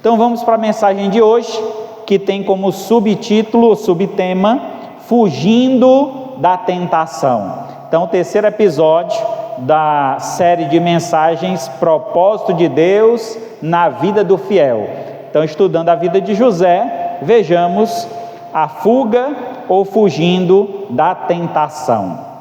Então vamos para a mensagem de hoje, que tem como subtítulo, subtema, Fugindo da Tentação. Então, o terceiro episódio da série de mensagens Propósito de Deus na Vida do Fiel. Então, estudando a vida de José, vejamos a fuga ou fugindo da tentação.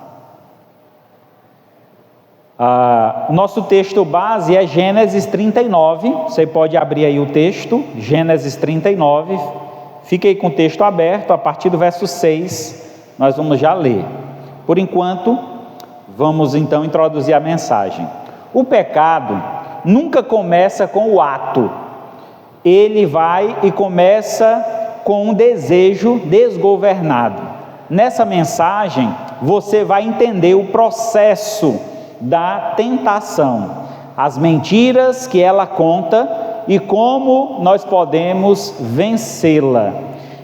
O nosso texto base é Gênesis 39, você pode abrir aí o texto, Gênesis 39, fique aí com o texto aberto, a partir do verso 6, nós vamos já ler. Por enquanto, vamos então introduzir a mensagem. O pecado nunca começa com o ato, ele vai e começa com um desejo desgovernado. Nessa mensagem, você vai entender o processo da tentação, as mentiras que ela conta e como nós podemos vencê-la.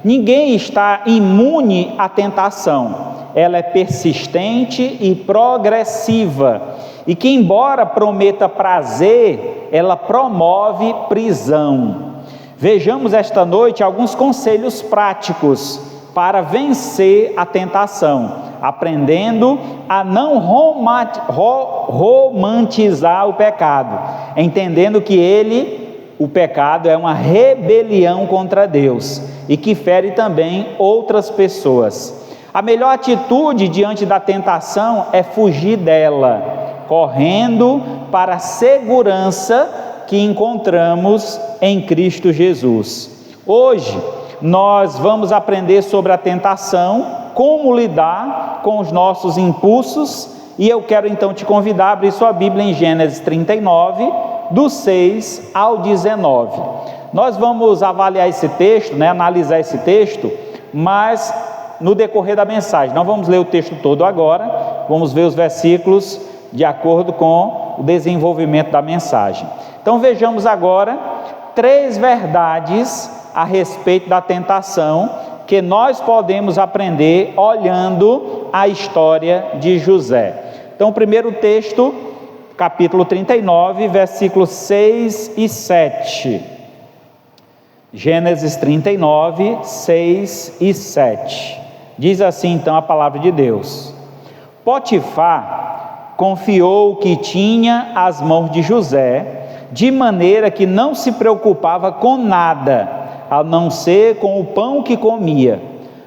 Ninguém está imune à tentação, ela é persistente e progressiva, e que embora prometa prazer, ela promove prisão. Vejamos esta noite alguns conselhos práticos para vencer a tentação, aprendendo a não romantizar o pecado, entendendo que o pecado é uma rebelião contra Deus e que fere também outras pessoas. A melhor atitude diante da tentação é fugir dela, correndo para a segurança que encontramos em Cristo Jesus. Hoje nós vamos aprender sobre a tentação, como lidar com os nossos impulsos, e eu quero então te convidar a abrir sua Bíblia em Gênesis 39, do 6 ao 19. Nós vamos avaliar esse texto, analisar esse texto, mas no decorrer da mensagem, não vamos ler o texto todo agora, vamos ver os versículos de acordo com o desenvolvimento da mensagem. Então vejamos agora 3 verdades a respeito da tentação que nós podemos aprender olhando a história de José. Então, o primeiro texto, capítulo 39, versículos 6 e 7. Gênesis 39, 6 e 7. Diz assim então a palavra de Deus: Potifar confiou o que tinha às mãos de José, de maneira que não se preocupava com nada, a não ser com o pão que comia.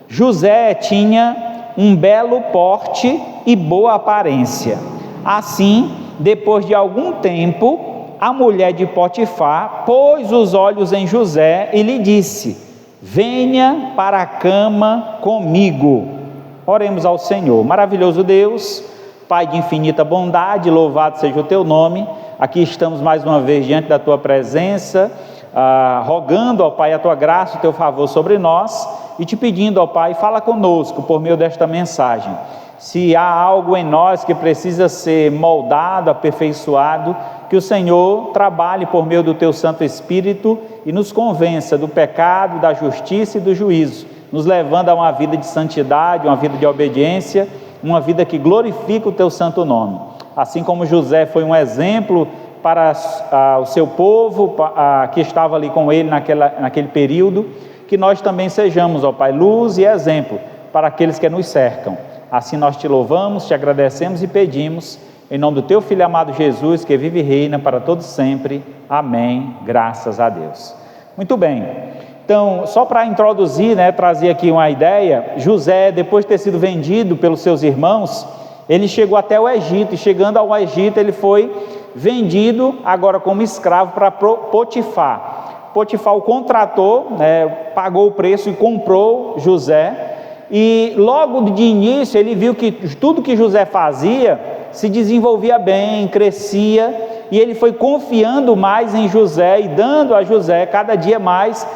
José tinha um belo porte e boa aparência. Assim, depois de algum tempo, a mulher de Potifar pôs os olhos em José e lhe disse: venha para a cama comigo. Oremos ao Senhor. Maravilhoso Deus, Pai de infinita bondade, louvado seja o teu nome. Aqui estamos mais uma vez diante da tua presença, rogando ao Pai a tua graça, o teu favor sobre nós, e te pedindo ao Pai, fala conosco por meio desta mensagem. Se há algo em nós que precisa ser moldado, aperfeiçoado, que o Senhor trabalhe por meio do teu Santo Espírito e nos convença do pecado, da justiça e do juízo, nos levando a uma vida de santidade, uma vida de obediência, uma vida que glorifica o teu santo nome. Assim como José foi um exemplo para o seu povo que estava ali com ele naquele período, que nós também sejamos, ó Pai, luz e exemplo para aqueles que nos cercam. Assim nós te louvamos, te agradecemos e pedimos, em nome do teu Filho amado Jesus, que vive e reina para todos sempre. Amém. Graças a Deus. Muito bem. Então, só para introduzir, trazer aqui uma ideia, José, depois de ter sido vendido pelos seus irmãos, ele chegou até o Egito, e chegando ao Egito, ele foi vendido agora como escravo para Potifar. Potifar o contratou, pagou o preço e comprou José, e logo de início ele viu que tudo que José fazia se desenvolvia bem, crescia, e ele foi confiando mais em José e dando a José cada dia mais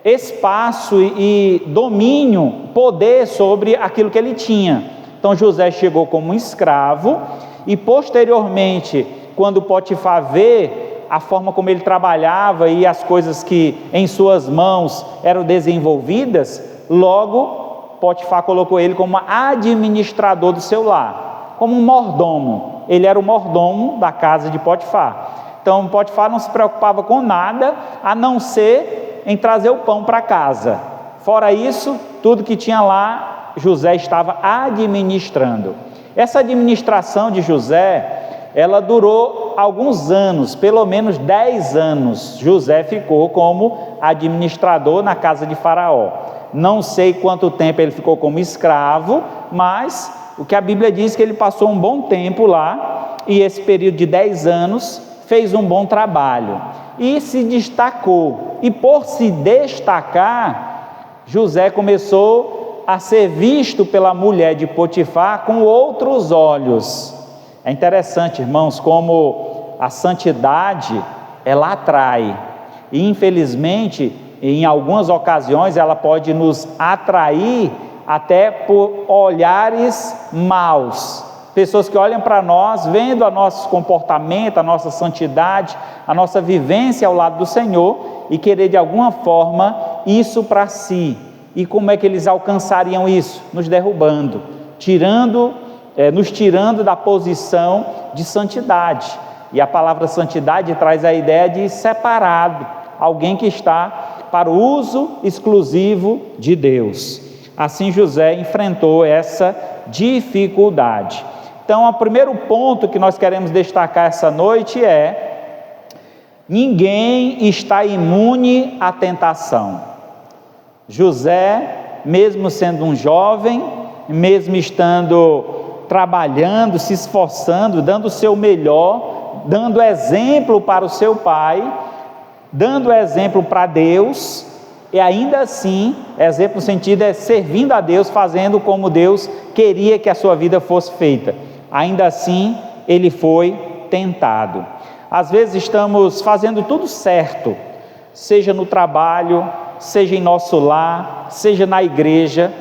espaço e domínio, poder sobre aquilo que ele tinha. Então José chegou como um escravo, e posteriormente, quando Potifar vê a forma como ele trabalhava e as coisas que em suas mãos eram desenvolvidas, logo Potifar colocou ele como administrador do seu lar, como um mordomo. Ele era o mordomo da casa de Potifar. Então Potifar não se preocupava com nada, a não ser em trazer o pão para casa. Fora isso, tudo que tinha lá, José estava administrando. Essa administração de José, ela durou alguns anos, pelo menos 10 anos. José ficou como administrador na casa de Faraó. Não sei quanto tempo ele ficou como escravo, mas o que a Bíblia diz que ele passou um bom tempo lá, e esse período de 10 anos fez um bom trabalho, e se destacou, e por se destacar, José começou a ser visto pela mulher de Potifar com outros olhos. É interessante, irmãos, como a santidade, ela atrai, e infelizmente, em algumas ocasiões, ela pode nos atrair até por olhares maus, pessoas que olham para nós, vendo o nosso comportamento, a nossa santidade, a nossa vivência ao lado do Senhor, e querer de alguma forma isso para si. E como é que eles alcançariam isso? Nos derrubando, nos tirando da posição de santidade. E a palavra santidade traz a ideia de separado, alguém que está para o uso exclusivo de Deus. Assim José enfrentou essa dificuldade. Então, o primeiro ponto que nós queremos destacar essa noite é: ninguém está imune à tentação. José, mesmo sendo um jovem, mesmo estando trabalhando, se esforçando, dando o seu melhor, dando exemplo para o seu pai, dando exemplo para Deus, e ainda assim, exemplo no sentido é servindo a Deus, fazendo como Deus queria que a sua vida fosse feita. Ainda assim, ele foi tentado. Às vezes estamos fazendo tudo certo, seja no trabalho, seja em nosso lar, seja na igreja,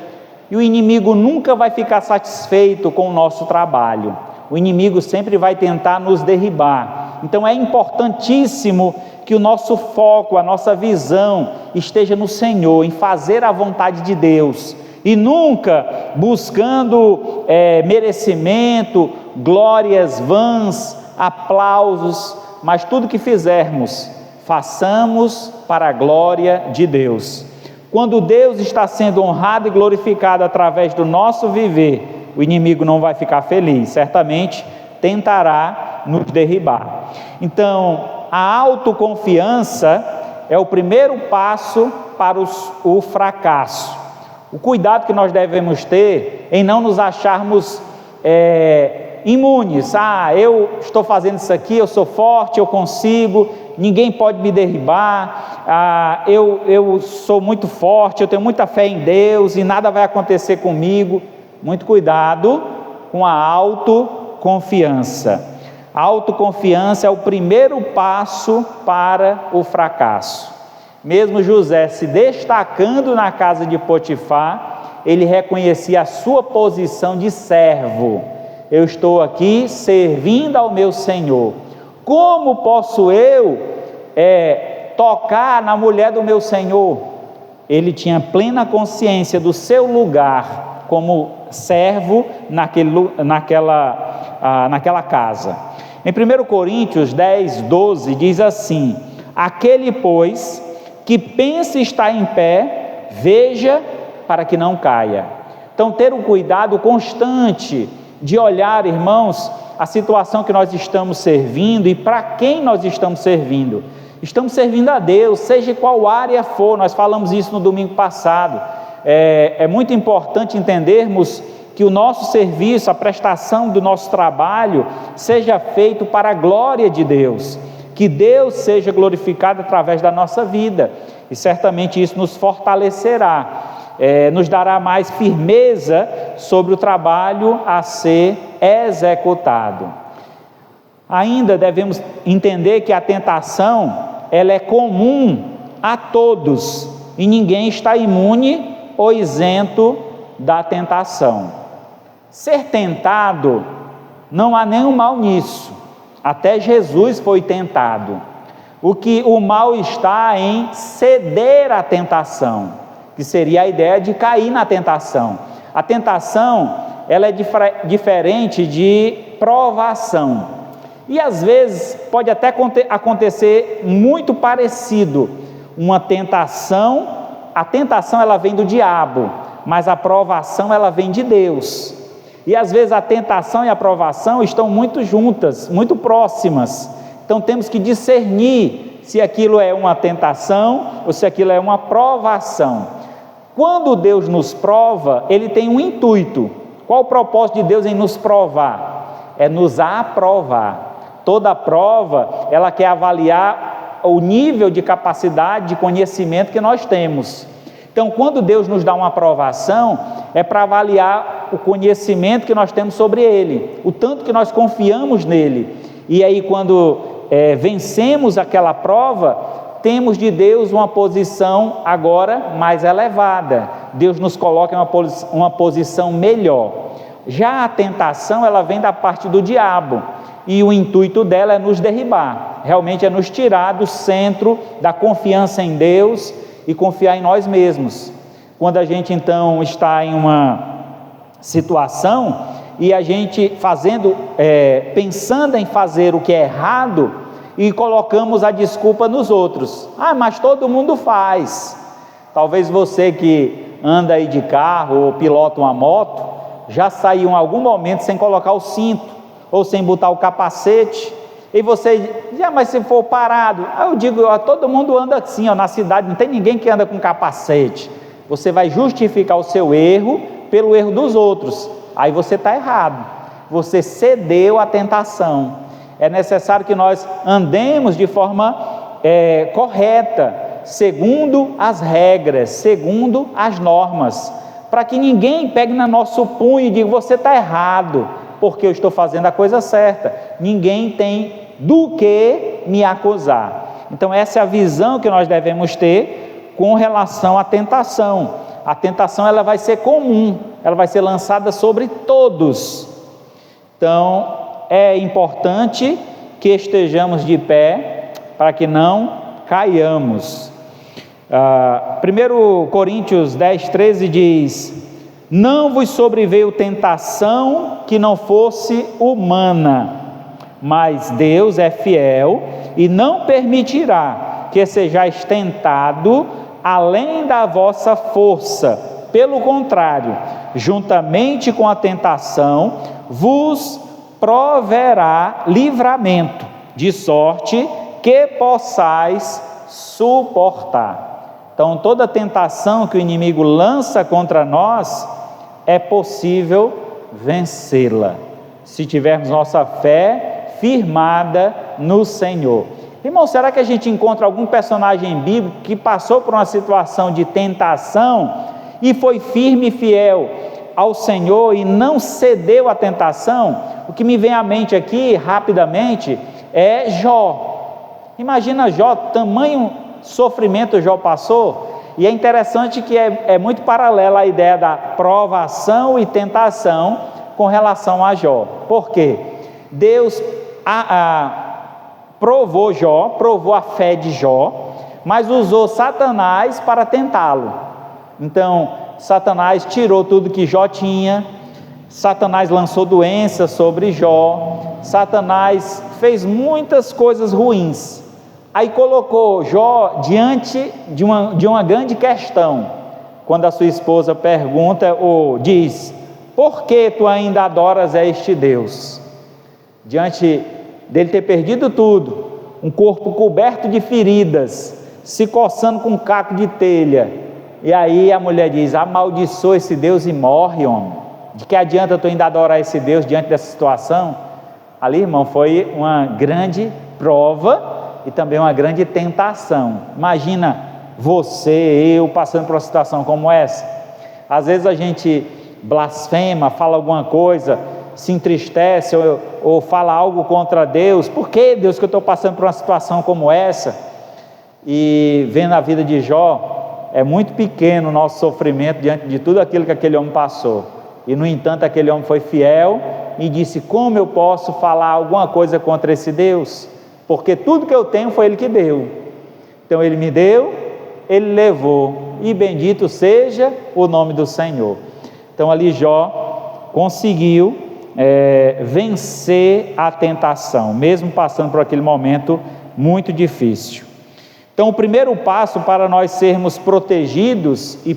e o inimigo nunca vai ficar satisfeito com o nosso trabalho. O inimigo sempre vai tentar nos derribar. Então é importantíssimo que o nosso foco, a nossa visão esteja no Senhor, em fazer a vontade de Deus, e nunca buscando merecimento, glórias vãs, aplausos, mas tudo que fizermos, façamos para a glória de Deus. Quando Deus está sendo honrado e glorificado através do nosso viver, o inimigo não vai ficar feliz, certamente tentará nos derribar. Então, a autoconfiança é o primeiro passo para o fracasso. O cuidado que nós devemos ter em não nos acharmos imunes. Eu estou fazendo isso aqui, eu sou forte, eu consigo, ninguém pode me derribar, eu sou muito forte, eu tenho muita fé em Deus e nada vai acontecer comigo. Muito cuidado com a autoconfiança. A autoconfiança é o primeiro passo para o fracasso. Mesmo José se destacando na casa de Potifar, ele reconhecia a sua posição de servo. Eu estou aqui servindo ao meu Senhor. Como posso eu tocar na mulher do meu Senhor? Ele tinha plena consciência do seu lugar como servo naquela casa. Em 1 Coríntios 10, 12 diz assim: aquele, pois, que pensa estar em pé, veja para que não caia. Então, ter um cuidado constante de olhar, irmãos, a situação que nós estamos servindo e para quem nós estamos servindo. Estamos servindo a Deus, seja qual área for. Nós falamos isso no domingo passado. É muito importante entendermos que o nosso serviço, a prestação do nosso trabalho, seja feito para a glória de Deus, que Deus seja glorificado através da nossa vida, e certamente isso nos fortalecerá, nos dará mais firmeza sobre o trabalho a ser executado. Ainda devemos entender que a tentação, ela é comum a todos, e ninguém está imune ou isento da tentação. Ser tentado, não há nenhum mal nisso. Até Jesus foi tentado. O mal está em ceder à tentação, que seria a ideia de cair na tentação. A tentação, ela é diferente de provação. E às vezes pode até acontecer muito parecido, uma tentação, a tentação ela vem do diabo, mas a provação ela vem de Deus. E às vezes a tentação e a provação estão muito juntas, muito próximas. Então temos que discernir se aquilo é uma tentação ou se aquilo é uma provação. Quando Deus nos prova, Ele tem um intuito. Qual o propósito de Deus em nos provar? É nos aprovar. Toda prova, ela quer avaliar o nível de capacidade, de conhecimento que nós temos. Então, quando Deus nos dá uma aprovação, é para avaliar o conhecimento que nós temos sobre Ele, o tanto que nós confiamos nele. E aí, quando vencemos aquela prova, temos de Deus uma posição agora mais elevada. Deus nos coloca em uma posição melhor. Já a tentação, ela vem da parte do diabo, e o intuito dela é nos derribar, realmente é nos tirar do centro da confiança em Deus e confiar em nós mesmos. Quando a gente então está em uma situação e a gente pensando em fazer o que é errado e colocamos a desculpa nos outros. Mas todo mundo faz. Talvez você que anda aí de carro ou pilota uma moto, já saiu em algum momento sem colocar o cinto ou sem botar o capacete, e você diz, mas se for parado, eu digo, todo mundo anda assim, na cidade não tem ninguém que anda com capacete. Você vai justificar o seu erro pelo erro dos outros, aí você está errado, você cedeu à tentação. É necessário que nós andemos de forma correta, segundo as regras, segundo as normas, para que ninguém pegue no nosso punho e diga, você está errado, porque eu estou fazendo a coisa certa. Ninguém tem do que me acusar. Então essa é a visão que nós devemos ter com relação à tentação. A tentação ela vai ser comum, ela vai ser lançada sobre todos. Então é importante que estejamos de pé para que não caiamos. 1 Coríntios 10:13 diz: não vos sobreveio tentação que não fosse humana, mas Deus é fiel e não permitirá que sejais tentado além da vossa força. Pelo contrário, juntamente com a tentação, vos proverá livramento, de sorte que possais suportar. Então, toda tentação que o inimigo lança contra nós, é possível vencê-la, se tivermos nossa fé firmada no Senhor. Irmão, será que a gente encontra algum personagem bíblico que passou por uma situação de tentação e foi firme e fiel ao Senhor e não cedeu à tentação? O que me vem à mente aqui, rapidamente, é Jó. Imagina Jó, tamanho sofrimento Jó passou. E é interessante que é muito paralela a ideia da provação e tentação com relação a Jó. Por quê? Deus provou Jó, provou a fé de Jó, mas usou Satanás para tentá-lo. Então, Satanás tirou tudo que Jó tinha, Satanás lançou doenças sobre Jó, Satanás fez muitas coisas ruins. Aí colocou Jó diante de uma grande questão, quando a sua esposa pergunta ou diz, por que tu ainda adoras a este Deus? Diante dele ter perdido tudo, um corpo coberto de feridas, se coçando com um caco de telha, e aí a mulher diz, amaldiçoa esse Deus e morre, homem. De que adianta tu ainda adorar esse Deus diante dessa situação? Ali, irmão, foi uma grande prova e também uma grande tentação. Imagina você, eu, passando por uma situação como essa. Às vezes a gente blasfema, fala alguma coisa, se entristece ou fala algo contra Deus. Por que, Deus, que eu estou passando por uma situação como essa? E vendo a vida de Jó, é muito pequeno o nosso sofrimento diante de tudo aquilo que aquele homem passou. E no entanto aquele homem foi fiel e disse, como eu posso falar alguma coisa contra esse Deus? Porque tudo que eu tenho foi Ele que deu. Então Ele me deu, Ele levou, e bendito seja o nome do Senhor. Então ali Jó conseguiu vencer a tentação, mesmo passando por aquele momento muito difícil. Então, o primeiro passo para nós sermos protegidos e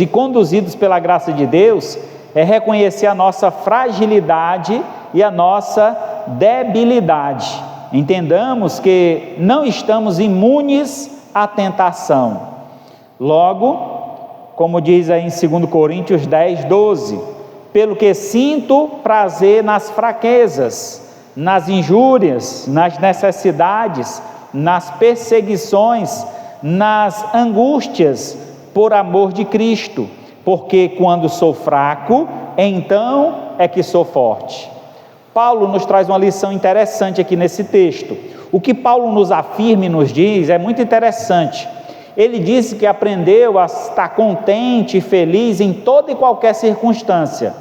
conduzidos pela graça de Deus, é reconhecer a nossa fragilidade e a nossa debilidade. Entendamos que não estamos imunes à tentação. Logo, como diz aí em 2 Coríntios 10, 12, pelo que sinto prazer nas fraquezas, nas injúrias, nas necessidades, nas perseguições, nas angústias, por amor de Cristo, porque quando sou fraco, então é que sou forte. Paulo nos traz uma lição interessante aqui nesse texto. O que Paulo nos afirma e nos diz é muito interessante. Ele disse que aprendeu a estar contente e feliz em toda e qualquer circunstância.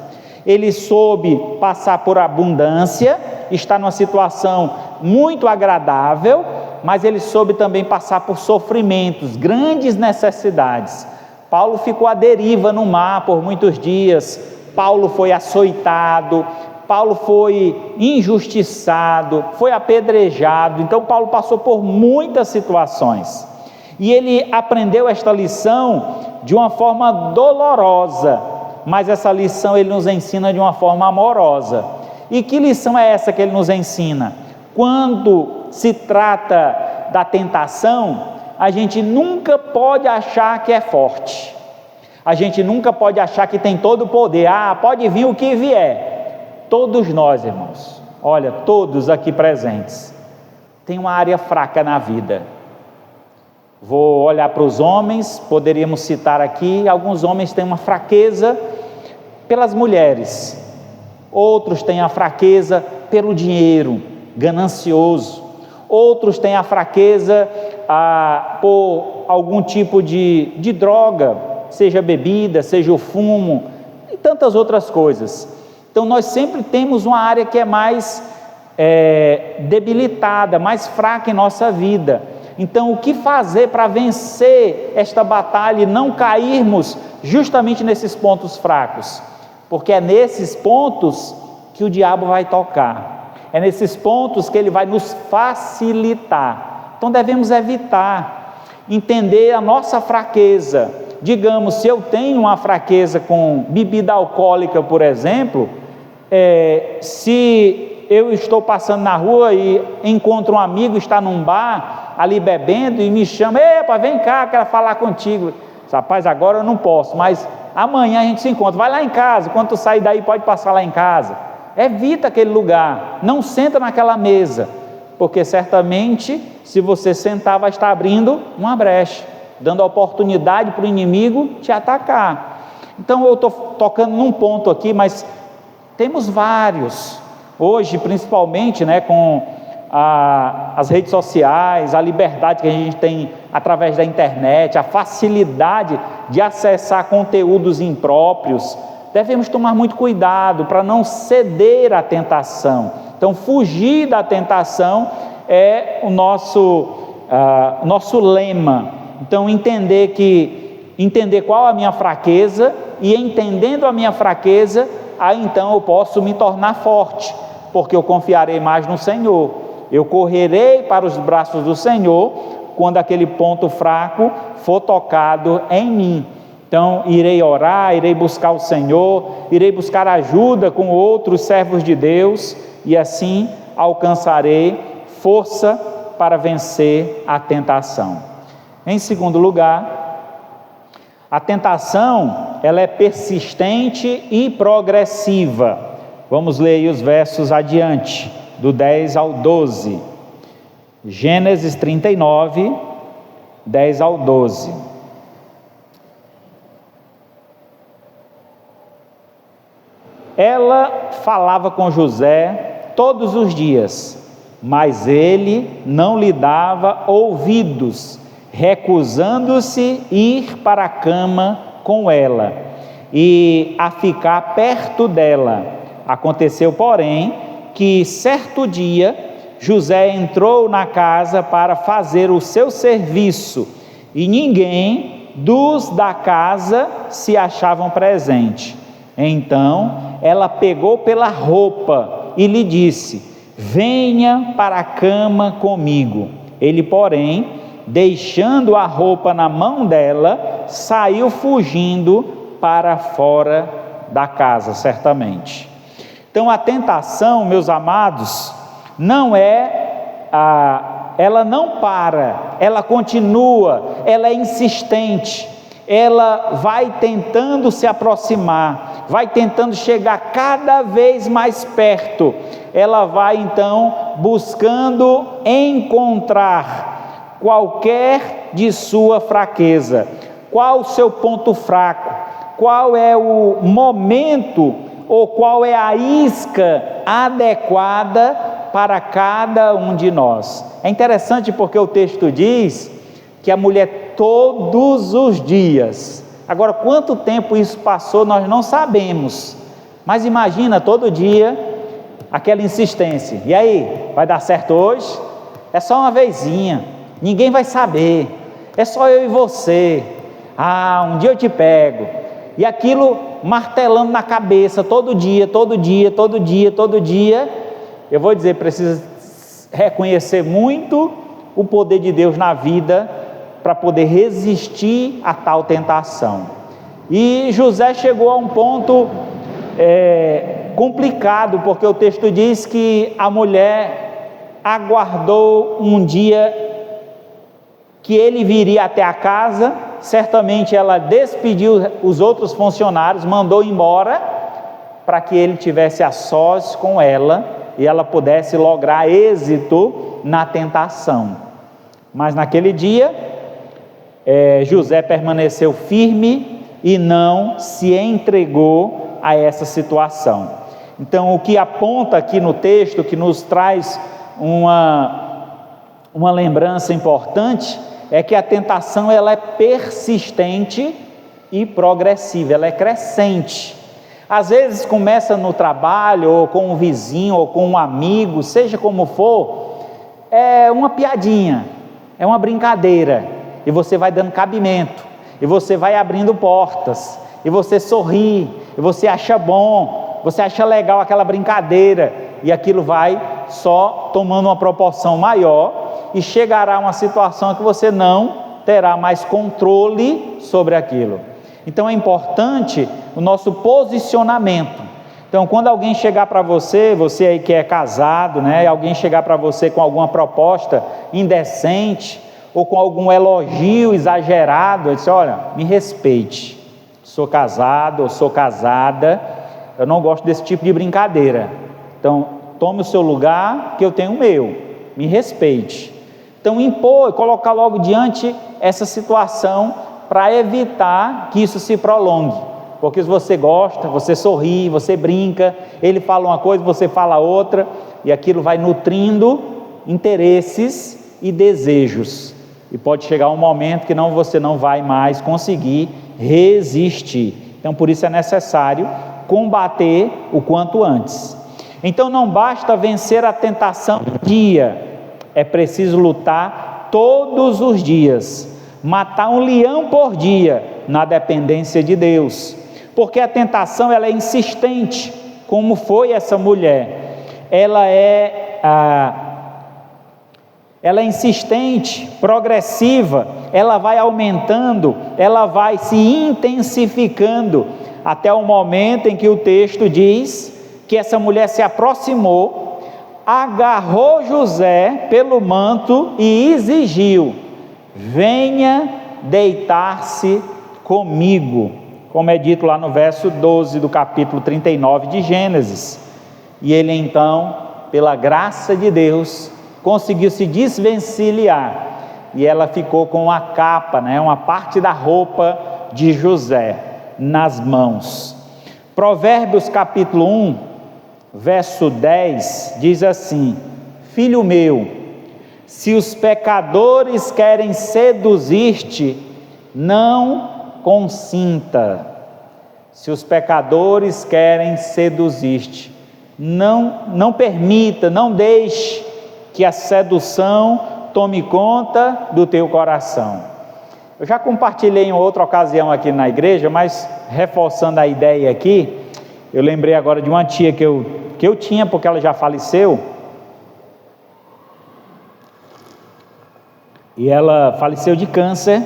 Ele soube passar por abundância, estar numa situação muito agradável, mas ele soube também passar por sofrimentos, grandes necessidades. Paulo ficou à deriva no mar por muitos dias, Paulo foi açoitado, Paulo foi injustiçado, foi apedrejado. Então Paulo passou por muitas situações, e ele aprendeu esta lição de uma forma dolorosa, mas essa lição ele nos ensina de uma forma amorosa. E que lição é essa que ele nos ensina? Quando se trata da tentação, a gente nunca pode achar que é forte, a gente nunca pode achar que tem todo o poder. Pode vir o que vier. Todos nós, irmãos, olha, todos aqui presentes, tem uma área fraca na vida. Vou olhar para os homens, poderíamos citar aqui, alguns homens têm uma fraqueza pelas mulheres, outros têm a fraqueza pelo dinheiro, ganancioso, outros têm a fraqueza por algum tipo de droga, seja bebida, seja o fumo, e tantas outras coisas. Então nós sempre temos uma área que é mais debilitada, mais fraca em nossa vida. Então o que fazer para vencer esta batalha e não cairmos justamente nesses pontos fracos? Porque é nesses pontos que o diabo vai tocar, é nesses pontos que ele vai nos facilitar. Então devemos evitar, entender a nossa fraqueza. Digamos, se eu tenho uma fraqueza com bebida alcoólica, por exemplo, se eu estou passando na rua e encontro um amigo, está num bar, ali bebendo, e me chama, epa, vem cá, quero falar contigo. Rapaz, agora eu não posso, mas amanhã a gente se encontra, vai lá em casa, quando tu sair daí pode passar lá em casa. Evita aquele lugar, não senta naquela mesa, porque certamente, se você sentar, vai estar abrindo uma brecha, dando a oportunidade para o inimigo te atacar. Então eu estou tocando num ponto aqui, mas temos vários, hoje principalmente, com as redes sociais, a liberdade que a gente tem através da internet, a facilidade de acessar conteúdos impróprios. Devemos tomar muito cuidado para não ceder à tentação. Então fugir da tentação é o nosso lema. Então entender qual a minha fraqueza, e entendendo a minha fraqueza, aí então eu posso me tornar forte, porque eu confiarei mais no Senhor, eu correrei para os braços do Senhor, quando aquele ponto fraco for tocado em mim. Então irei orar, irei buscar o Senhor, irei buscar ajuda com outros servos de Deus, e assim alcançarei força para vencer a tentação. Em segundo lugar, a tentação, ela é persistente e progressiva. Vamos ler aí os versos adiante, do 10 ao 12. Gênesis 39, 10 ao 12. Ela falava com José todos os dias, mas ele não lhe dava ouvidos, recusando-se ir para a cama com ela e a ficar perto dela. Aconteceu, porém, que certo dia José entrou na casa para fazer o seu serviço, e ninguém dos da casa se achavam presentes. Então ela pegou pela roupa e lhe disse: venha para a cama comigo. Ele, porém, deixando a roupa na mão dela, saiu fugindo para fora da casa, certamente. Então a tentação, meus amados, não ela não para, ela continua, ela é insistente, ela vai tentando se aproximar, vai tentando chegar cada vez mais perto, ela vai então buscando encontrar qualquer de sua fraqueza, qual o seu ponto fraco, qual é o momento ou qual é a isca adequada para cada um de nós. É interessante porque o texto diz que a mulher todos os dias, agora quanto tempo isso passou nós não sabemos, mas imagina todo dia aquela insistência: e aí, vai dar certo hoje? É só uma vezinha, ninguém vai saber, é só eu e você, um dia eu te pego, e aquilo martelando na cabeça todo dia, todo dia, todo dia, todo dia. Eu vou dizer, precisa reconhecer muito o poder de Deus na vida para poder resistir a tal tentação. E José chegou a um ponto complicado, porque o texto diz que a mulher aguardou um dia que ele viria até a casa. Certamente ela despediu os outros funcionários, mandou embora, para que ele tivesse a sós com ela e ela pudesse lograr êxito na tentação. Mas naquele dia, José permaneceu firme e não se entregou a essa situação. Então, o que aponta aqui no texto, que nos traz uma lembrança importante, é que a tentação ela é persistente e progressiva, ela é crescente. Às vezes começa no trabalho, ou com um vizinho, ou com um amigo, seja como for, é uma piadinha, é uma brincadeira, e você vai dando cabimento, e você vai abrindo portas, e você sorri, e você acha bom, você acha legal aquela brincadeira, e aquilo vai só tomando uma proporção maior, e chegará a uma situação que você não terá mais controle sobre aquilo. Então é importante o nosso posicionamento. Então, quando alguém chegar para você aí que é casado, alguém chegar para você com alguma proposta indecente, ou com algum elogio exagerado, eu disse: olha, me respeite, sou casado ou sou casada, eu não gosto desse tipo de brincadeira, então tome o seu lugar, que eu tenho o meu, me respeite. Então impor, colocar logo diante essa situação para evitar que isso se prolongue, porque se você gosta, você sorri, você brinca, ele fala uma coisa, você fala outra, e aquilo vai nutrindo interesses e desejos, e pode chegar um momento que você não vai mais conseguir resistir. Então por isso é necessário combater o quanto antes. Então não basta vencer a tentação um dia, é preciso lutar todos os dias, matar um leão por dia na dependência de Deus, porque a tentação ela é insistente, como foi essa mulher, ela é insistente, progressiva, ela vai aumentando, ela vai se intensificando, até o momento em que o texto diz que essa mulher se aproximou, agarrou José pelo manto e exigiu: venha deitar-se comigo, como é dito lá no verso 12 do capítulo 39 de Gênesis. E ele então, pela graça de Deus, conseguiu se desvencilhar, e ela ficou com a capa, uma parte da roupa de José nas mãos. Provérbios capítulo 1, verso 10, diz assim: filho meu, se os pecadores querem seduzir-te, não consinta. Se os pecadores querem seduzir-te, não permita, não deixe que a sedução tome conta do teu coração. Eu já compartilhei em outra ocasião aqui na igreja, mas reforçando a ideia aqui, eu lembrei agora de uma tia que eu tinha, porque ela já faleceu, e ela faleceu de câncer,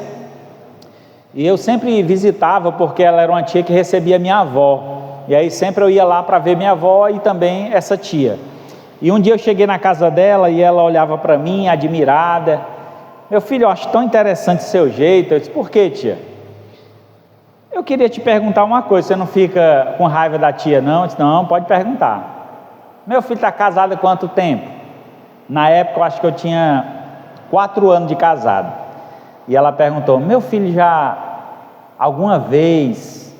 e eu sempre visitava, porque ela era uma tia que recebia minha avó, e aí sempre eu ia lá para ver minha avó e também essa tia. E um dia eu cheguei na casa dela e ela olhava para mim, admirada. Meu filho, eu acho tão interessante o seu jeito. Eu disse, por quê, tia? Eu queria te perguntar uma coisa, você não fica com raiva da tia, não? Eu disse, não, pode perguntar. Meu filho está casado há quanto tempo? Na época eu acho que eu tinha 4 anos de casado. E ela perguntou, meu filho já alguma vez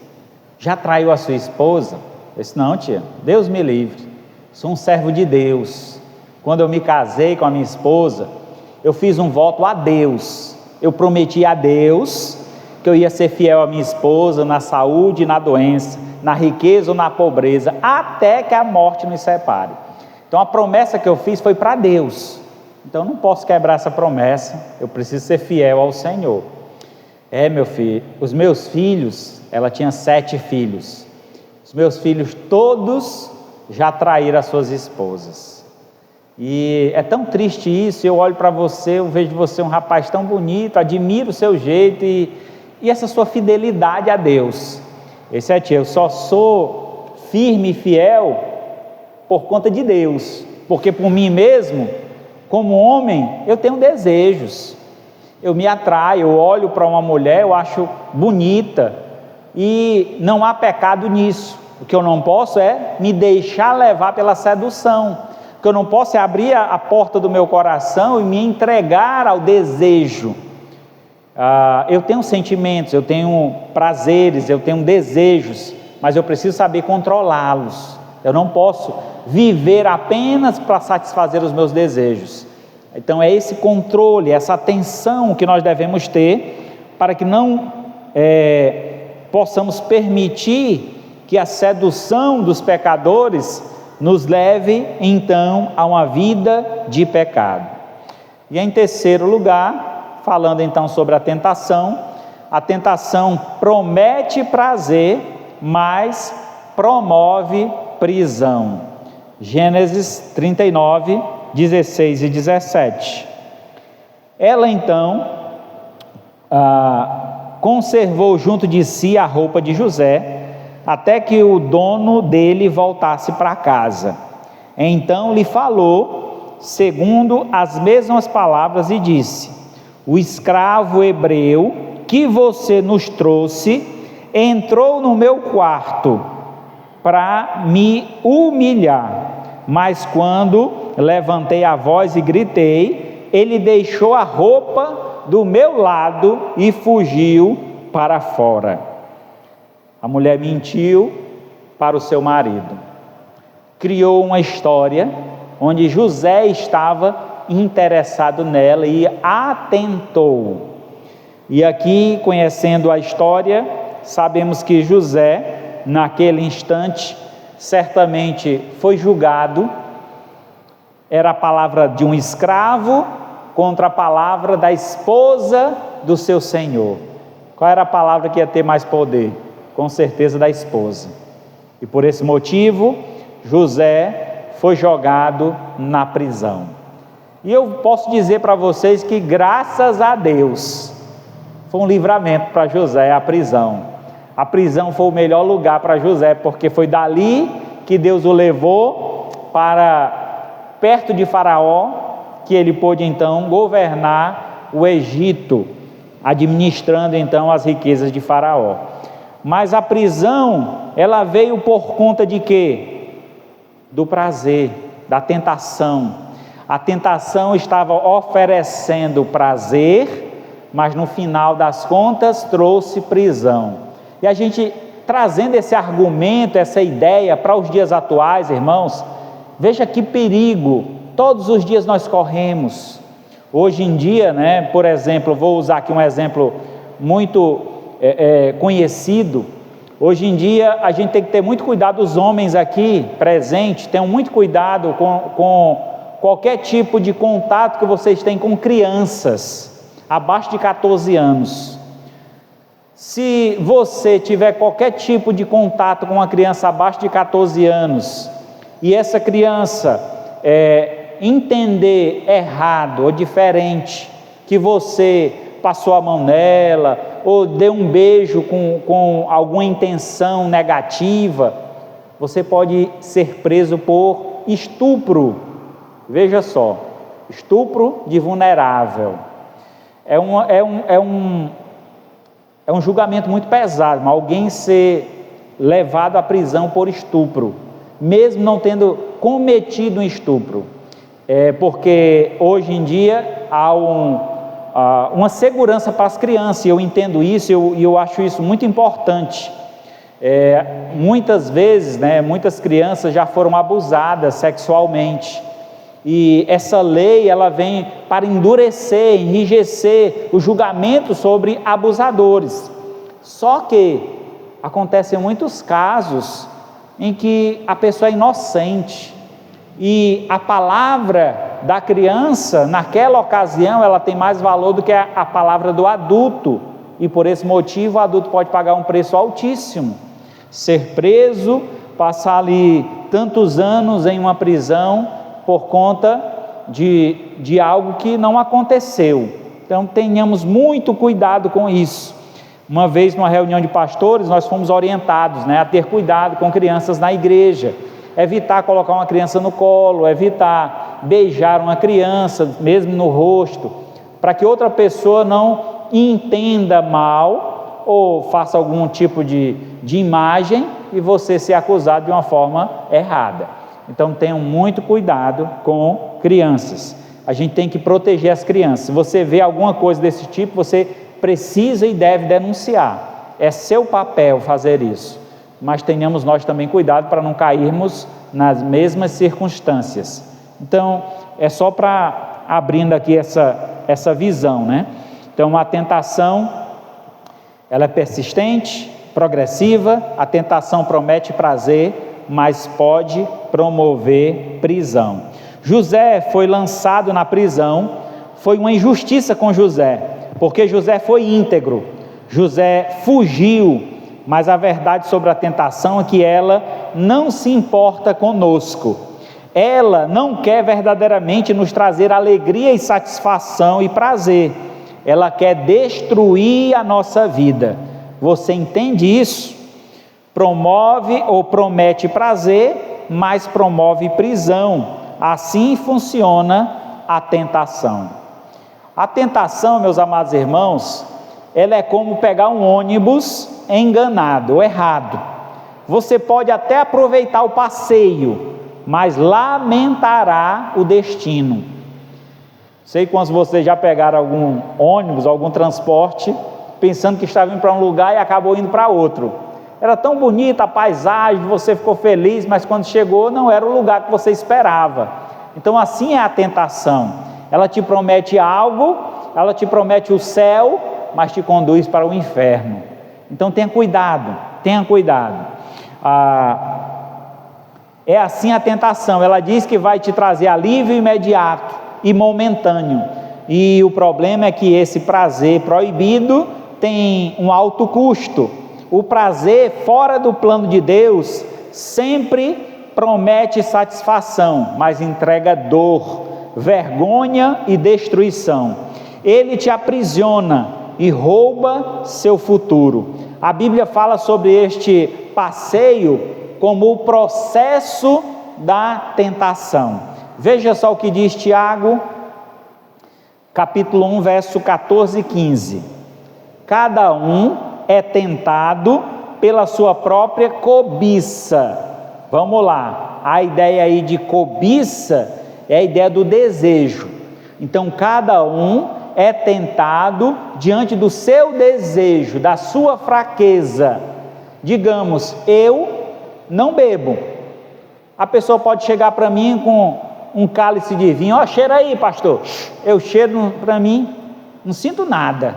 já traiu a sua esposa? Eu disse, não, tia, Deus me livre, sou um servo de Deus. Quando eu me casei com a minha esposa, eu fiz um voto a Deus, eu prometi a Deus que eu ia ser fiel à minha esposa na saúde e na doença, na riqueza ou na pobreza, até que a morte nos separe. Então a promessa que eu fiz foi para Deus, então eu não posso quebrar essa promessa, eu preciso ser fiel ao Senhor. Meu filho, os meus filhos, ela tinha 7 filhos, os meus filhos todos já traíram as suas esposas. E é tão triste isso. Eu olho para você, eu vejo você um rapaz tão bonito, admiro o seu jeito e essa sua fidelidade a Deus. Esse é tia, eu só sou firme e fiel por conta de Deus, porque por mim mesmo, como homem, eu tenho desejos, eu me atraio, eu olho para uma mulher, eu acho bonita e não há pecado nisso. O que eu não posso é me deixar levar pela sedução. O que eu não posso é abrir a porta do meu coração e me entregar ao desejo. Eu tenho sentimentos, eu tenho prazeres, eu tenho desejos, mas eu preciso saber controlá-los. Eu não posso viver apenas para satisfazer os meus desejos. Então é esse controle, essa atenção que nós devemos ter para que não possamos permitir que a sedução dos pecadores nos leve então a uma vida de pecado. E em terceiro lugar, falando então sobre a tentação promete prazer, mas promove prisão. Gênesis 39, 16 e 17. Ela então conservou junto de si a roupa de José, até que o dono dele voltasse para casa. Então lhe falou, segundo as mesmas palavras, e disse: o escravo hebreu que você nos trouxe, entrou no meu quarto para me humilhar, mas quando levantei a voz e gritei, ele deixou a roupa do meu lado e fugiu para fora. A mulher mentiu para o seu marido, criou uma história onde José estava interessado nela e atentou. E aqui, conhecendo a história, sabemos que José, naquele instante, certamente foi julgado. Era a palavra de um escravo contra a palavra da esposa do seu senhor. Qual era a palavra que ia ter mais poder? Com certeza da esposa. E por esse motivo, José foi jogado na prisão. E eu posso dizer para vocês que, graças a Deus, foi um livramento para José a prisão. A prisão foi o melhor lugar para José, porque foi dali que Deus o levou para perto de Faraó, que ele pôde então governar o Egito, administrando então as riquezas de Faraó. Mas a prisão, ela veio por conta de quê? Do prazer, da tentação. A tentação estava oferecendo prazer, mas no final das contas trouxe prisão. E a gente trazendo esse argumento, essa ideia para os dias atuais, irmãos, veja que perigo todos os dias nós corremos. Hoje em dia, por exemplo, vou usar aqui um exemplo muito conhecido. Hoje em dia a gente tem que ter muito cuidado, os homens aqui presentes, tenham muito cuidado com qualquer tipo de contato que vocês têm com crianças abaixo de 14 anos. Se você tiver qualquer tipo de contato com uma criança abaixo de 14 anos, e essa criança entender errado ou diferente, que você passou a mão nela, ou deu um beijo com alguma intenção negativa, você pode ser preso por estupro. Veja só, estupro de vulnerável. É um julgamento muito pesado, alguém ser levado à prisão por estupro, mesmo não tendo cometido um estupro. Porque hoje em dia há uma segurança para as crianças, e eu entendo isso, e eu acho isso muito importante. Muitas vezes, muitas crianças já foram abusadas sexualmente, e essa lei ela vem para endurecer, enrijecer o julgamento sobre abusadores. Só que acontecem muitos casos em que a pessoa é inocente, e a palavra da criança naquela ocasião ela tem mais valor do que a palavra do adulto, e por esse motivo o adulto pode pagar um preço altíssimo, ser preso, passar ali tantos anos em uma prisão por conta de algo que não aconteceu. Então tenhamos muito cuidado com isso. Uma vez numa reunião de pastores nós fomos orientados a ter cuidado com crianças na igreja, evitar colocar uma criança no colo, evitar beijar uma criança mesmo no rosto, para que outra pessoa não entenda mal ou faça algum tipo de imagem e você ser acusado de uma forma errada. Então tenham muito cuidado com crianças. A gente tem que proteger as crianças. Se você vê alguma coisa desse tipo, você precisa e deve denunciar. É seu papel fazer isso. Mas tenhamos nós também cuidado para não cairmos nas mesmas circunstâncias. Então é só para abrindo aqui essa visão, Então a tentação ela é persistente, progressiva. A tentação promete prazer, mas pode promover prisão. José foi lançado na prisão. Foi uma injustiça com José, porque José foi íntegro, José fugiu, mas a verdade sobre a tentação é que ela não se importa conosco, ela não quer verdadeiramente nos trazer alegria e satisfação e prazer, ela quer destruir a nossa vida. Você entende isso? Promove ou promete prazer, mas promove prisão. Assim funciona a tentação. A tentação, meus amados irmãos, ela é como pegar um ônibus enganado, errado. Você pode até aproveitar o passeio, mas lamentará o destino. Sei quando vocês já pegaram algum ônibus, algum transporte, pensando que estava indo para um lugar e acabou indo para outro. Era tão bonita a paisagem, você ficou feliz, mas quando chegou não era o lugar que você esperava. Então assim é a tentação. Ela te promete algo, ela te promete o céu, mas te conduz para o inferno. Então tenha cuidado, tenha cuidado. É assim a tentação, ela diz que vai te trazer alívio imediato e momentâneo. E o problema é que esse prazer proibido tem um alto custo. O prazer fora do plano de Deus sempre promete satisfação, mas entrega dor, vergonha e destruição. Ele te aprisiona e rouba seu futuro. A Bíblia fala sobre este passeio como o processo da tentação. Veja só o que diz Tiago, capítulo 1, verso 14 e 15. Cada um é tentado pela sua própria cobiça. Vamos lá, a ideia aí de cobiça é a ideia do desejo. Então cada um é tentado diante do seu desejo, da sua fraqueza. Digamos, eu não bebo. A pessoa pode chegar para mim com um cálice de vinho, cheira aí, pastor. Eu cheiro para mim, não sinto nada,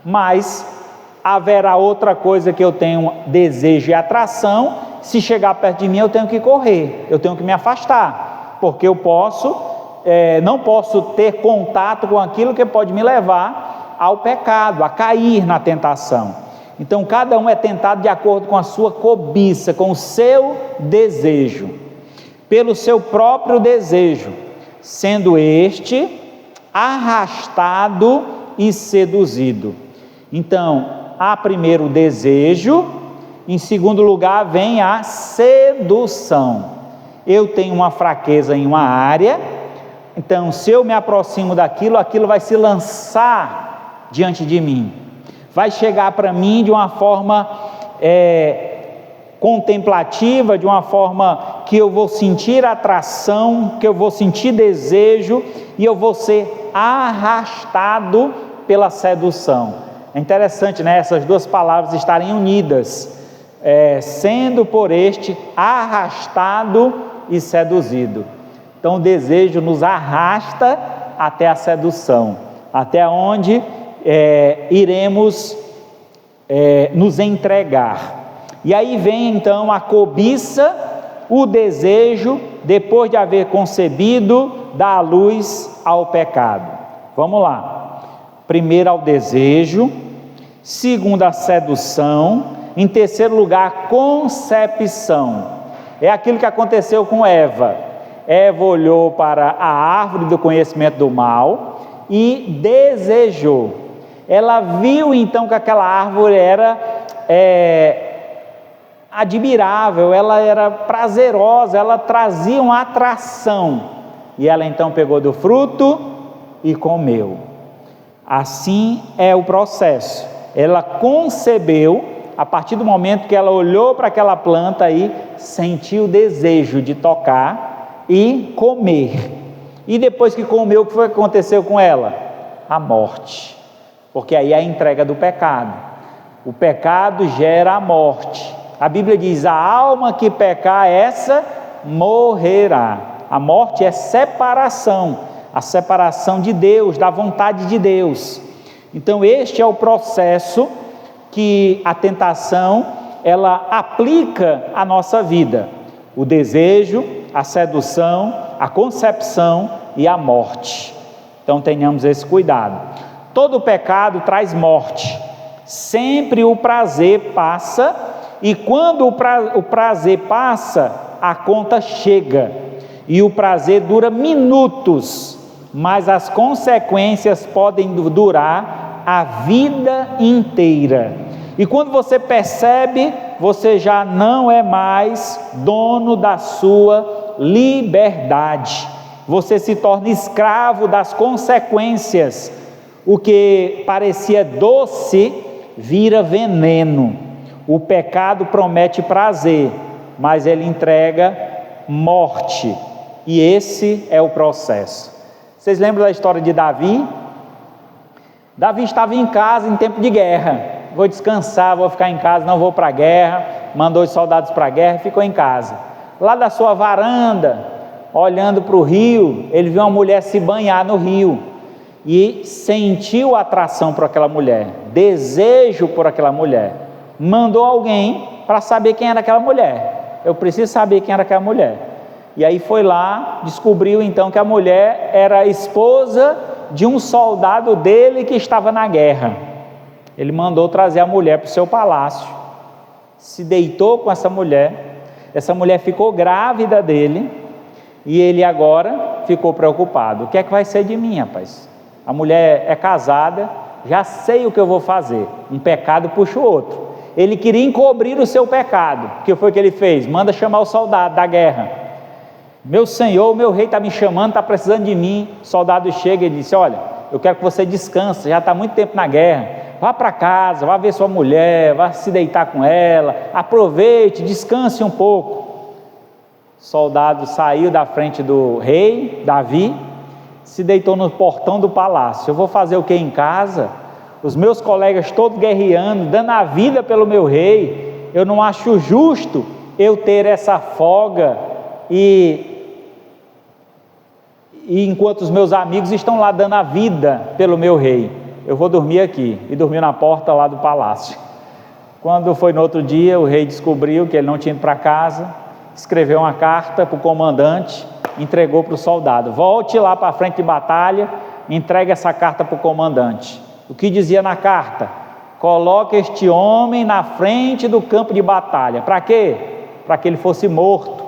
mas haverá outra coisa que eu tenho desejo e atração. Se chegar perto de mim eu tenho que correr, eu tenho que me afastar, porque eu não posso ter contato com aquilo que pode me levar ao pecado, a cair na tentação. Então cada um é tentado de acordo com a sua cobiça, com o seu desejo, pelo seu próprio desejo, sendo este arrastado e seduzido. Então, há primeiro o desejo, em segundo lugar vem a sedução. Eu tenho uma fraqueza em uma área, então se eu me aproximo daquilo, aquilo vai se lançar diante de mim, vai chegar para mim de uma forma contemplativa, de uma forma que eu vou sentir atração, que eu vou sentir desejo, e eu vou ser arrastado pela sedução. É interessante, né, essas duas palavras estarem unidas, sendo por este arrastado e seduzido. Então o desejo nos arrasta até a sedução, até onde iremos nos entregar. E aí vem então a cobiça, o desejo, depois de haver concebido, dá a luz ao pecado. Vamos lá. Primeiro ao desejo, segundo a sedução, em terceiro lugar a concepção. É aquilo que aconteceu com Eva. Eva olhou para a árvore do conhecimento do mal e desejou. Ela viu então que aquela árvore era admirável, ela era prazerosa, ela trazia uma atração, e ela então pegou do fruto e comeu. Assim é o processo. Ela concebeu a partir do momento que ela olhou para aquela planta e sentiu o desejo de tocar e comer. E depois que comeu, o que foi que aconteceu com ela? A morte, porque aí é a entrega do pecado. O pecado gera a morte. A Bíblia diz: a alma que pecar, essa morrerá. A morte é separação, a separação de Deus, da vontade de Deus. Então este é o processo que a tentação, ela aplica à nossa vida: o desejo, a sedução, a concepção e a morte. Então tenhamos esse cuidado. Todo pecado traz morte. Sempre o prazer passa, e quando o prazer passa, a conta chega, e o prazer dura minutos, mas as consequências podem durar a vida inteira. E quando você percebe, você já não é mais dono da sua liberdade, você se torna escravo das consequências. O que parecia doce vira veneno. O pecado promete prazer, mas ele entrega morte, e esse é o processo. Vocês lembram da história de Davi? Davi estava em casa em tempo de guerra. Vou descansar, vou ficar em casa, não vou para a guerra. Mandou os soldados para a guerra e ficou em casa. Lá da sua varanda, olhando para o rio, ele viu uma mulher se banhar no rio e sentiu atração por aquela mulher, desejo por aquela mulher. Mandou alguém para saber quem era aquela mulher. Eu preciso saber quem era aquela mulher. E aí foi lá, descobriu então que a mulher era a esposa de um soldado dele que estava na guerra. Ele mandou trazer a mulher para o seu palácio, se deitou com essa mulher ficou grávida dele, e ele agora ficou preocupado. O que é que vai ser de mim, rapaz? A mulher é casada, já sei o que eu vou fazer. Um pecado puxa o outro. Ele queria encobrir o seu pecado. O que foi que ele fez? Manda chamar o soldado da guerra. Meu senhor, meu rei está me chamando, está precisando de mim. O soldado chega e disse: olha, eu quero que você descanse, já está muito tempo na guerra, vá para casa, vá ver sua mulher, vá se deitar com ela, aproveite, descanse um pouco. O soldado saiu da frente do rei Davi, se deitou no portão do palácio. Eu vou fazer o que em casa? Os meus colegas todos guerreando, dando a vida pelo meu rei, eu não acho justo eu ter essa folga, e enquanto os meus amigos estão lá dando a vida pelo meu rei, eu vou dormir aqui. E dormiu na porta lá do palácio. Quando foi no outro dia, o rei descobriu que ele não tinha ido para casa, escreveu uma carta para o comandante, entregou para o soldado: volte lá para a frente de batalha, entregue essa carta para o comandante. O que dizia na carta? coloca este homem na frente do campo de batalha. Para quê? Para que ele fosse morto.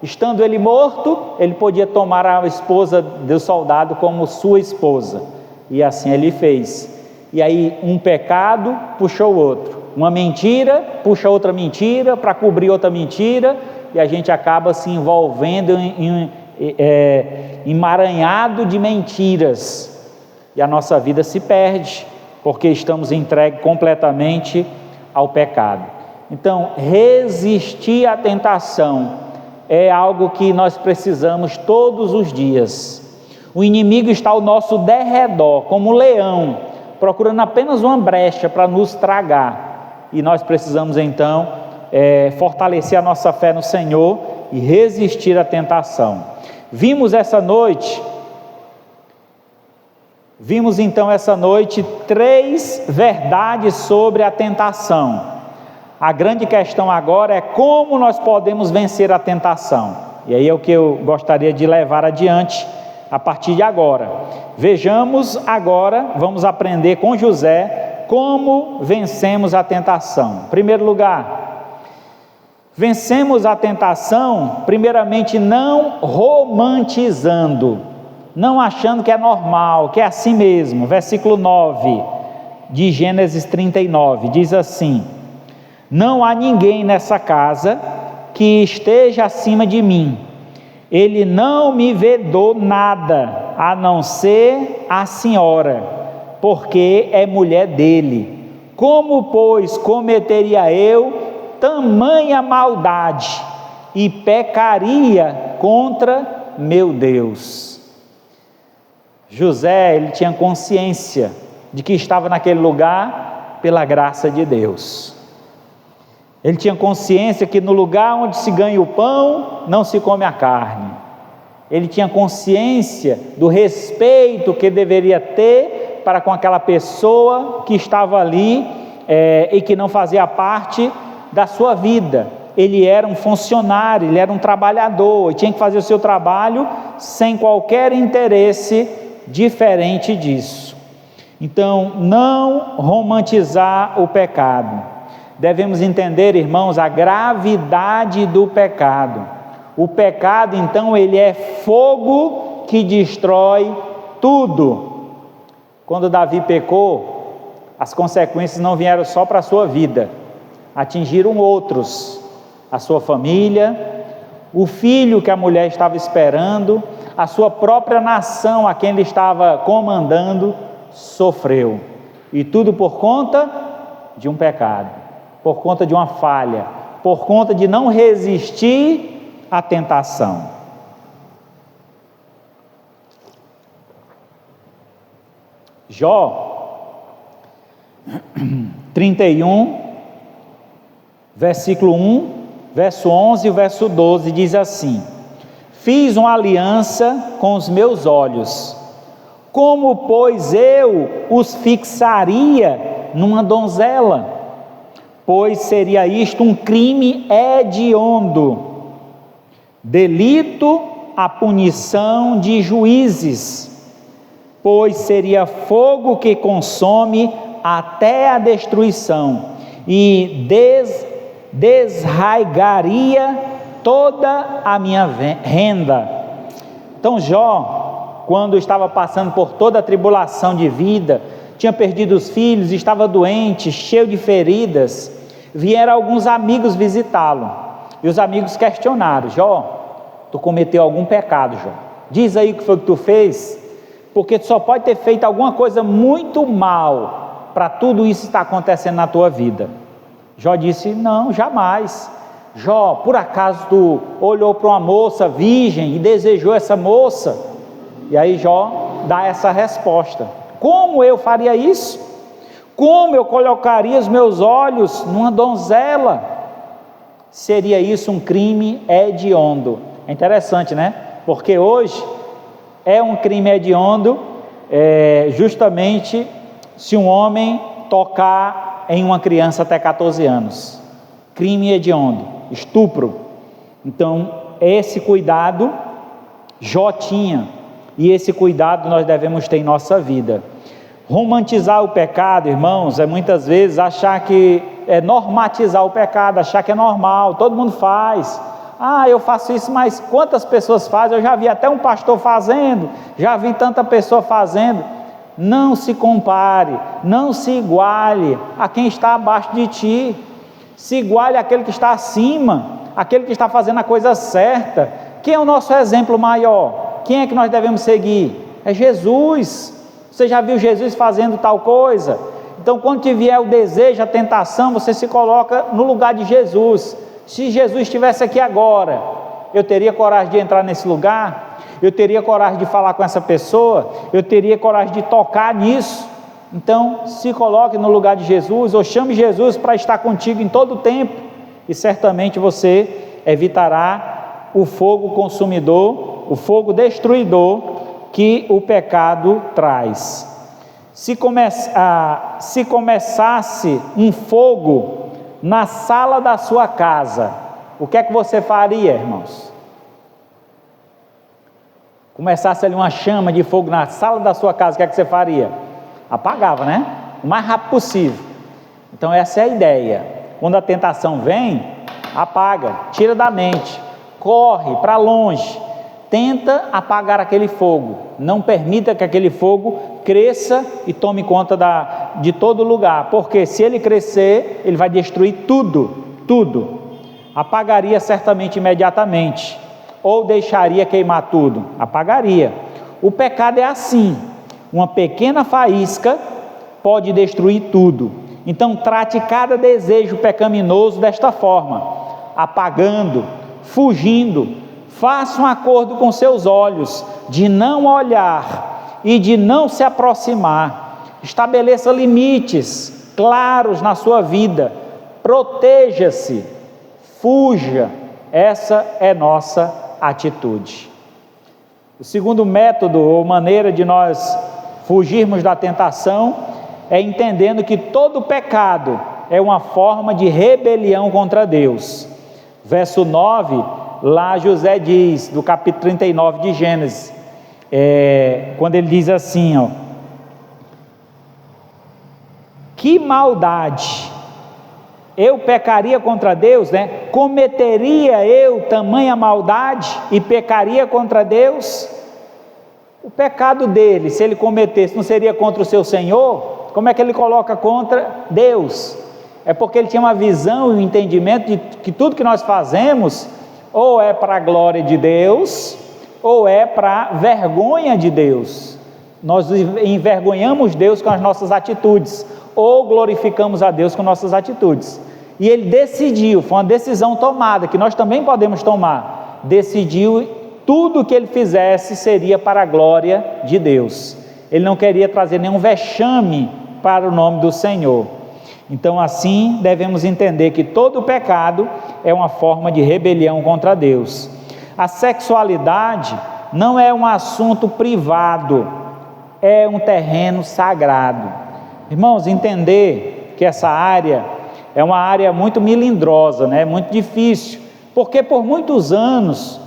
Estando ele morto, ele podia tomar a esposa do soldado como sua esposa. E assim ele fez. E aí um pecado puxou o outro. Uma mentira puxa outra mentira para cobrir outra mentira. E a gente acaba se envolvendo em emaranhado de mentiras. E a nossa vida se perde, porque estamos entregues completamente ao pecado. Então, resistir à tentação é algo que nós precisamos todos os dias. O inimigo está ao nosso derredor, como um leão, procurando apenas uma brecha para nos tragar. E nós precisamos então fortalecer a nossa fé no Senhor e resistir à tentação. Vimos então essa noite 3 verdades sobre a tentação. A grande questão agora é como nós podemos vencer a tentação. E aí é o que eu gostaria de levar adiante a partir de agora. Vejamos agora, vamos aprender com José como vencemos a tentação. Em primeiro lugar, vencemos a tentação, primeiramente não romantizando, não achando que é normal, que é assim mesmo. Versículo 9 de Gênesis 39, diz assim: não há ninguém nessa casa que esteja acima de mim, ele não me vedou nada, a não ser a senhora, porque é mulher dele. Como, pois, cometeria eu tamanha maldade e pecaria contra meu Deus? José, ele tinha consciência de que estava naquele lugar pela graça de Deus. Ele tinha consciência que no lugar onde se ganha o pão, não se come a carne. Ele tinha consciência do respeito que deveria ter para com aquela pessoa que estava ali e que não fazia parte da sua vida. Ele era um funcionário, ele era um trabalhador, e tinha que fazer o seu trabalho sem qualquer interesse diferente disso. Então, não romantizar o pecado. Devemos entender, irmãos, a gravidade do pecado. O pecado, então, ele é fogo que destrói tudo. Quando Davi pecou, as consequências não vieram só para a sua vida, atingiram outros, a sua família, o filho que a mulher estava esperando, a sua própria nação a quem ele estava comandando, sofreu. E tudo por conta de um pecado, por conta de uma falha, por conta de não resistir à tentação. Jó 31, versículo 1, verso 11 e verso 12, diz assim: fiz uma aliança com os meus olhos, como pois eu os fixaria numa donzela? Pois seria isto um crime hediondo, delito a punição de juízes, pois seria fogo que consome até a destruição, e desraigaria toda a minha renda. Então Jó, quando estava passando por toda a tribulação de vida, tinha perdido os filhos, estava doente, cheio de feridas, vieram alguns amigos visitá-lo, e os amigos questionaram: Jó, tu cometeu algum pecado, Jó? Diz aí o que foi que tu fez, porque tu só pode ter feito alguma coisa muito mal, para tudo isso estar acontecendo na tua vida. Jó disse: não, jamais. Jó, por acaso tu olhou para uma moça virgem e desejou essa moça? E aí Jó dá essa resposta: como eu faria isso? Como eu colocaria os meus olhos numa donzela? Seria isso um crime hediondo. É interessante, né? Porque hoje é um crime hediondo, justamente se um homem tocar em uma criança até 14 anos. Crime hediondo, estupro. Então, esse cuidado Jó tinha, e esse cuidado nós devemos ter em nossa vida. Romantizar o pecado, irmãos, é muitas vezes achar que é normatizar o pecado, achar que é normal, todo mundo faz. Ah, eu faço isso, mas quantas pessoas fazem? Eu já vi até um pastor fazendo, já vi tanta pessoa fazendo. Não se compare, não se iguale a quem está abaixo de ti, se iguale àquele que está acima, aquele que está fazendo a coisa certa. Quem é o nosso exemplo maior? Quem é que nós devemos seguir? É Jesus. Você já viu Jesus fazendo tal coisa? Então, quando te vier o desejo, a tentação, você se coloca no lugar de Jesus. Se Jesus estivesse aqui agora, eu teria coragem de entrar nesse lugar? Eu teria coragem de falar com essa pessoa? Eu teria coragem de tocar nisso? Então, se coloque no lugar de Jesus, ou chame Jesus para estar contigo em todo o tempo, e certamente você evitará o fogo consumidor, o fogo destruidor que o pecado traz. Se começasse um fogo na sala da sua casa, o que é que você faria, irmãos? Começasse ali uma chama de fogo na sala da sua casa, o que é que você faria? Apagava, né? O mais rápido possível. Então essa é a ideia. Quando a tentação vem, apaga, tira da mente, corre para longe, tenta apagar aquele fogo, não permita que aquele fogo cresça e tome conta de todo lugar, porque se ele crescer, ele vai destruir tudo, apagaria certamente imediatamente, ou deixaria queimar tudo, apagaria. O pecado é assim, uma pequena faísca pode destruir tudo. Então trate cada desejo pecaminoso desta forma, apagando, fugindo. Faça um acordo com seus olhos, de não olhar e de não se aproximar. Estabeleça limites claros na sua vida. Proteja-se, fuja. Essa é nossa atitude. O segundo método ou maneira de nós fugirmos da tentação é entendendo que todo pecado é uma forma de rebelião contra Deus. Verso 9, lá José diz, do capítulo 39 de Gênesis, quando ele diz assim, que maldade, eu pecaria contra Deus, né? Cometeria eu tamanha maldade e pecaria contra Deus? O pecado dele, se ele cometesse, não seria contra o seu Senhor? Como é que ele coloca contra Deus? É porque ele tinha uma visão e um entendimento de que tudo que nós fazemos, ou é para a glória de Deus, ou é para a vergonha de Deus. Nós envergonhamos Deus com as nossas atitudes, ou glorificamos a Deus com nossas atitudes. E ele decidiu, foi uma decisão tomada, que nós também podemos tomar, decidiu tudo que ele fizesse seria para a glória de Deus. Ele não queria trazer nenhum vexame para o nome do Senhor. Então assim devemos entender que todo pecado é uma forma de rebelião contra Deus. A sexualidade não é um assunto privado, é um terreno sagrado. Irmãos, entender que essa área é uma área muito melindrosa, né? Muito difícil, porque por muitos anos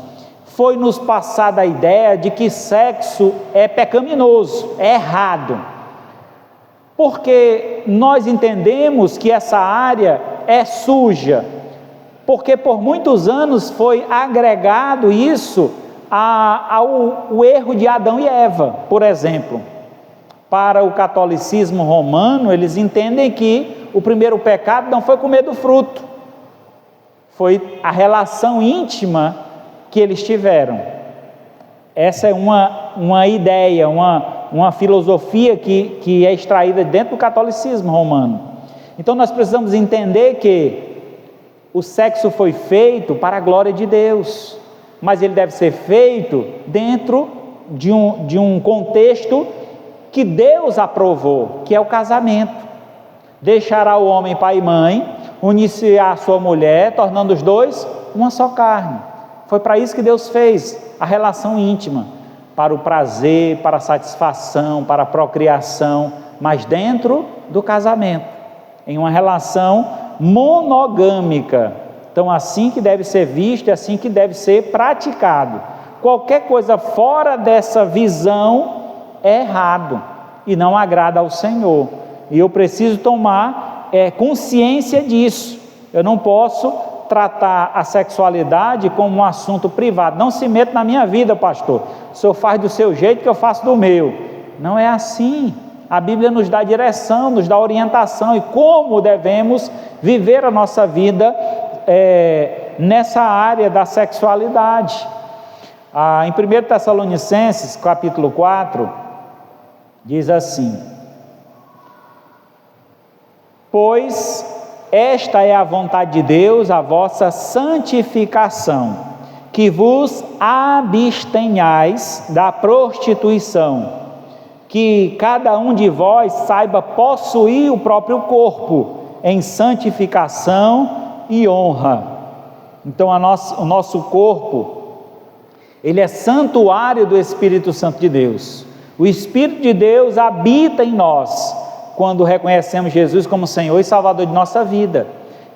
foi nos passada a ideia de que sexo é pecaminoso, é errado, porque nós entendemos que essa área é suja, porque por muitos anos foi agregado isso ao erro de Adão e Eva, por exemplo. Para o catolicismo romano, eles entendem que o primeiro pecado não foi comer do fruto, foi a relação íntima que eles tiveram. Essa é uma ideia, uma filosofia que é extraída dentro do catolicismo romano. Então nós precisamos entender que o sexo foi feito para a glória de Deus, mas ele deve ser feito dentro de um contexto que Deus aprovou, que é o casamento. Deixará o homem pai e mãe, unir-se à sua mulher, tornando os dois uma só carne. Foi para isso que Deus fez a relação íntima, para o prazer, para a satisfação, para a procriação, mas dentro do casamento, em uma relação monogâmica. Então assim que deve ser visto, é assim que deve ser praticado. Qualquer coisa fora dessa visão é errado. e não agrada ao Senhor. E eu preciso tomar consciência disso. Eu não posso tratar a sexualidade como um assunto privado. Não se meta na minha vida, pastor. O senhor faz do seu jeito que eu faço do meu. Não é assim. A Bíblia nos dá direção, nos dá orientação e como devemos viver a nossa vida nessa área da sexualidade. Em 1 Tessalonicenses, capítulo 4, diz assim: pois esta é a vontade de Deus, a vossa santificação, que vos abstenhais da prostituição, que cada um de vós saiba possuir o próprio corpo em santificação e honra. Então o nosso corpo, ele é santuário do Espírito Santo de Deus. O Espírito de Deus habita em nós quando reconhecemos Jesus como Senhor e Salvador de nossa vida.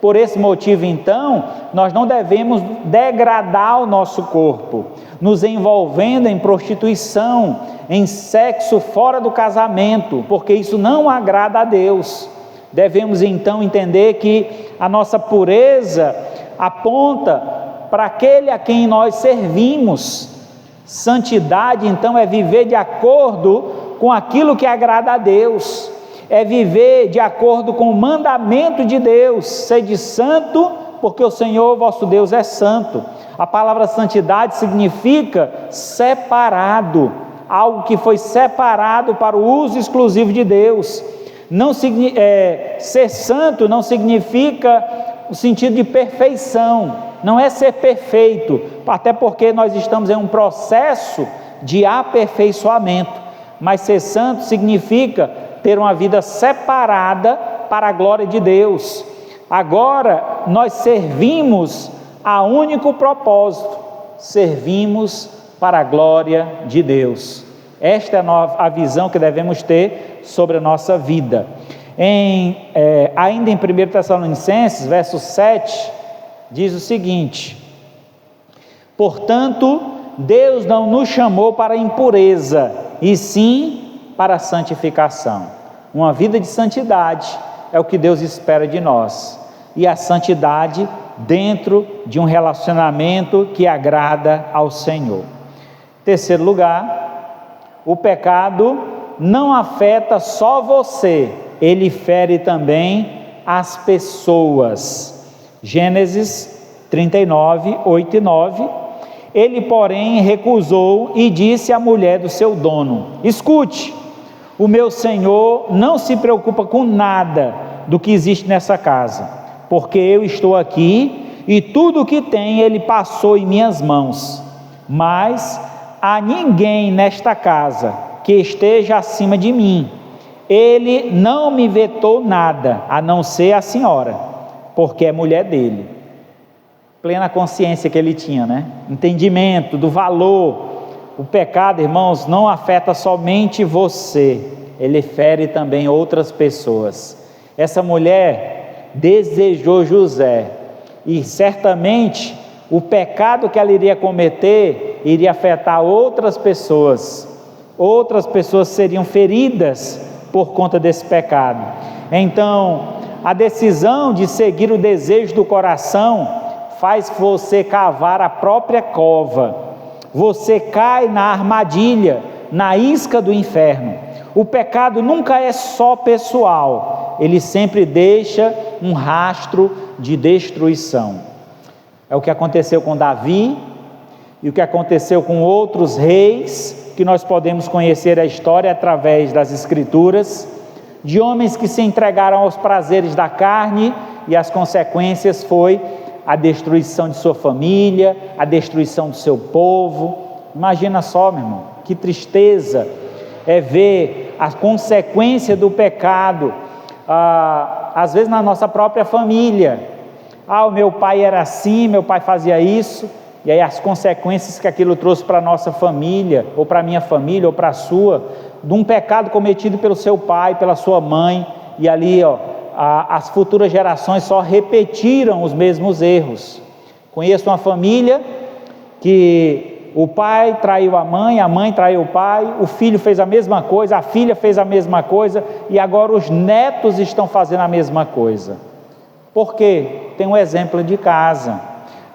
Por esse motivo, então, nós não devemos degradar o nosso corpo, nos envolvendo em prostituição, em sexo fora do casamento, porque isso não agrada a Deus. Devemos então entender que a nossa pureza aponta para aquele a quem nós servimos. Santidade, então, é viver de acordo com aquilo que agrada a Deus, é viver de acordo com o mandamento de Deus: sede santo, porque o Senhor vosso Deus é santo. A palavra santidade significa separado, algo que foi separado para o uso exclusivo de Deus. Ser santo não significa o sentido de perfeição, não é ser perfeito, até porque nós estamos em um processo de aperfeiçoamento, mas ser santo significa ter uma vida separada para a glória de Deus. Agora nós servimos a único propósito: servimos para a glória de Deus. Esta é a visão que devemos ter sobre a nossa vida. Ainda em 1 Tessalonicenses, verso 7, diz o seguinte: portanto, Deus não nos chamou para a impureza, e sim para a santificação. Uma vida de santidade é o que Deus espera de nós, e a santidade dentro de um relacionamento que agrada ao Senhor. Terceiro lugar, o pecado não afeta só você, ele fere também as pessoas. Gênesis 39, 8 e 9. Ele, porém, recusou e disse à mulher do seu dono: escute, o meu senhor não se preocupa com nada do que existe nessa casa, porque eu estou aqui e tudo o que tem ele passou em minhas mãos, mas há ninguém nesta casa que esteja acima de mim. Ele não me vetou nada, a não ser a senhora, porque é mulher dele. Plena consciência que ele tinha, né? Entendimento do valor. O pecado, irmãos, não afeta somente você, ele fere também outras pessoas. Essa mulher desejou José, e certamente o pecado que ela iria cometer iria afetar outras pessoas seriam feridas por conta desse pecado. Então, a decisão de seguir o desejo do coração faz você cavar a própria cova. Você cai na armadilha, na isca do inferno. O pecado nunca é só pessoal, ele sempre deixa um rastro de destruição. É o que aconteceu com Davi e o que aconteceu com outros reis, que nós podemos conhecer a história através das Escrituras, de homens que se entregaram aos prazeres da carne, e as consequências foi a destruição de sua família, a destruição do seu povo. Imagina só, meu irmão, que tristeza é ver a consequência do pecado, às vezes na nossa própria família. O meu pai era assim, meu pai fazia isso, e aí as consequências que aquilo trouxe para a nossa família, ou para a minha família, ou para a sua, de um pecado cometido pelo seu pai, pela sua mãe, e ali as futuras gerações só repetiram os mesmos erros. Conheço uma família que o pai traiu a mãe traiu o pai, o filho fez a mesma coisa, a filha fez a mesma coisa, e agora os netos estão fazendo a mesma coisa. Por quê? Tem um exemplo de casa,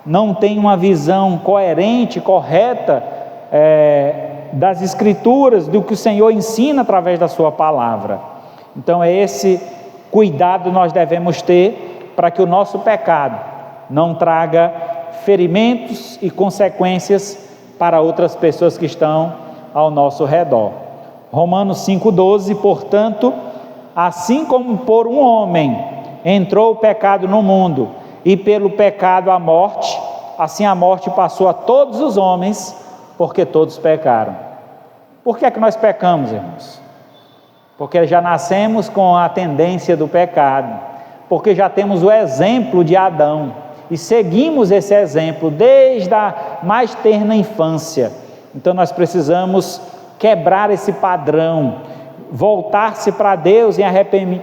não tem uma visão coerente, correta, das Escrituras, do que o Senhor ensina através da sua palavra. Então é esse cuidado nós devemos ter, para que o nosso pecado não traga ferimentos e consequências para outras pessoas que estão ao nosso redor. Romanos 5,12, portanto, assim como por um homem entrou o pecado no mundo, e pelo pecado a morte, assim a morte passou a todos os homens, porque todos pecaram. Por que é que nós pecamos, irmãos? Porque já nascemos com a tendência do pecado, porque já temos o exemplo de Adão, e seguimos esse exemplo desde a mais terna infância. Então nós precisamos quebrar esse padrão, voltar-se para Deus em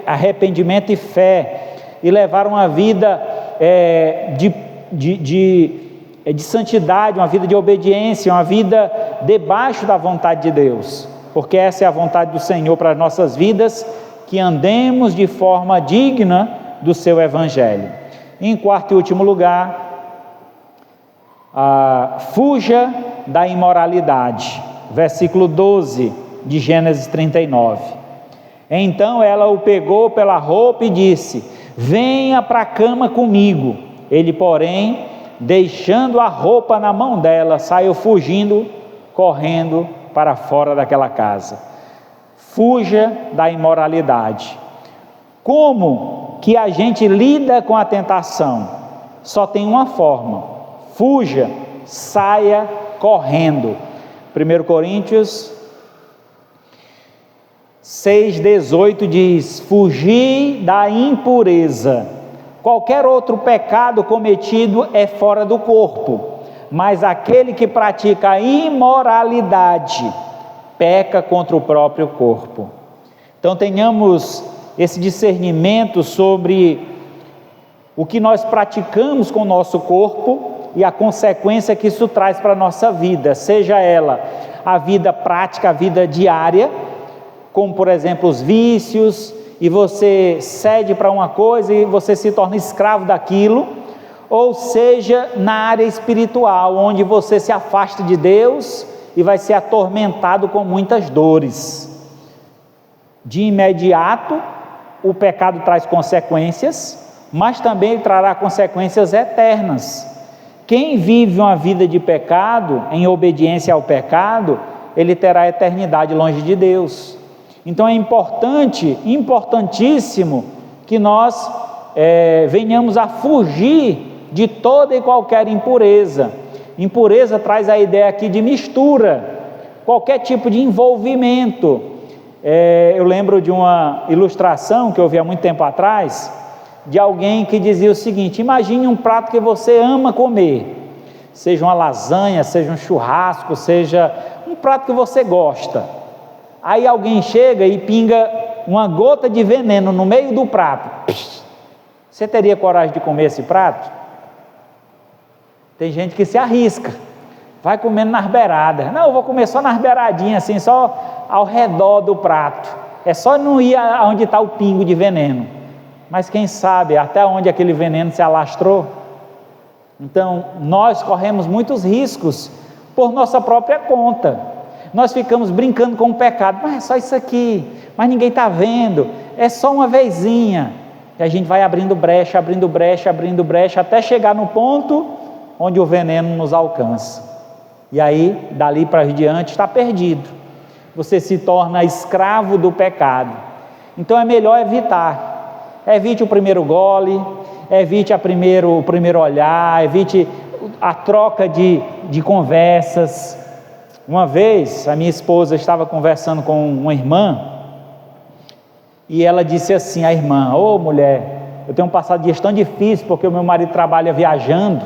arrependimento e fé, e levar uma vida de santidade, uma vida de obediência, uma vida debaixo da vontade de Deus, porque essa é a vontade do Senhor para as nossas vidas, que andemos de forma digna do seu Evangelho. Em quarto e último lugar, fuja da imoralidade, versículo 12 de Gênesis 39. Então ela o pegou pela roupa e disse: venha para a cama comigo. Ele, porém, deixando a roupa na mão dela, saiu fugindo, correndo para fora daquela casa. Fuja da imoralidade. Como que a gente lida com a tentação? Só tem uma forma: fuja, saia correndo. 1 Coríntios 6,18 diz: fugir da impureza. Qualquer outro pecado cometido é fora do corpo, mas aquele que pratica a imoralidade peca contra o próprio corpo. Então tenhamos esse discernimento sobre o que nós praticamos com o nosso corpo e a consequência que isso traz para a nossa vida, seja ela a vida prática, a vida diária, como por exemplo os vícios, e você cede para uma coisa e você se torna escravo daquilo, ou seja na área espiritual, onde você se afasta de Deus e vai ser atormentado com muitas dores. De imediato o pecado traz consequências, mas também ele trará consequências eternas. Quem vive uma vida de pecado, em obediência ao pecado, ele terá a eternidade longe de Deus. Então é importantíssimo que nós venhamos a fugir de toda e qualquer impureza. Impureza traz a ideia aqui de mistura, qualquer tipo de envolvimento. Eu lembro de uma ilustração que eu vi há muito tempo atrás, de alguém que dizia o seguinte: imagine um prato que você ama comer, seja uma lasanha, seja um churrasco, seja um prato que você gosta. Aí alguém chega e pinga uma gota de veneno no meio do prato. Você teria coragem de comer esse prato? Tem gente que se arrisca, vai comendo nas beiradas. Não, eu vou comer só nas beiradinhas, assim, só ao redor do prato. É só não ir aonde está o pingo de veneno. Mas quem sabe até onde aquele veneno se alastrou? Então nós corremos muitos riscos por nossa própria conta. Nós ficamos brincando com o pecado, mas é só isso aqui, mas ninguém está vendo, é só uma vezinha, e a gente vai abrindo brecha, até chegar no ponto onde o veneno nos alcança, e aí dali para diante está perdido, você se torna escravo do pecado. Então é melhor evitar, evite o primeiro gole, evite o primeiro olhar, evite a troca de conversas. Uma vez a minha esposa estava conversando com uma irmã, e ela disse assim, a irmã: ô mulher, eu tenho passado dias tão difíceis, porque o meu marido trabalha viajando,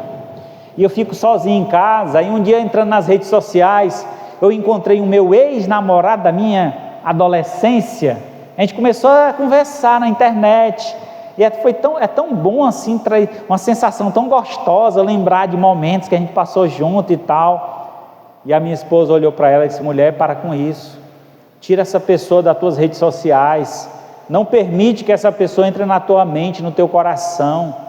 e eu fico sozinho em casa. E um dia, entrando nas redes sociais, eu encontrei o meu ex-namorado da minha adolescência. A gente começou a conversar na internet, e é tão bom assim, uma sensação tão gostosa, lembrar de momentos que a gente passou junto e tal. E a minha esposa olhou para ela e disse: mulher, para com isso, tira essa pessoa das tuas redes sociais, não permite que essa pessoa entre na tua mente, no teu coração.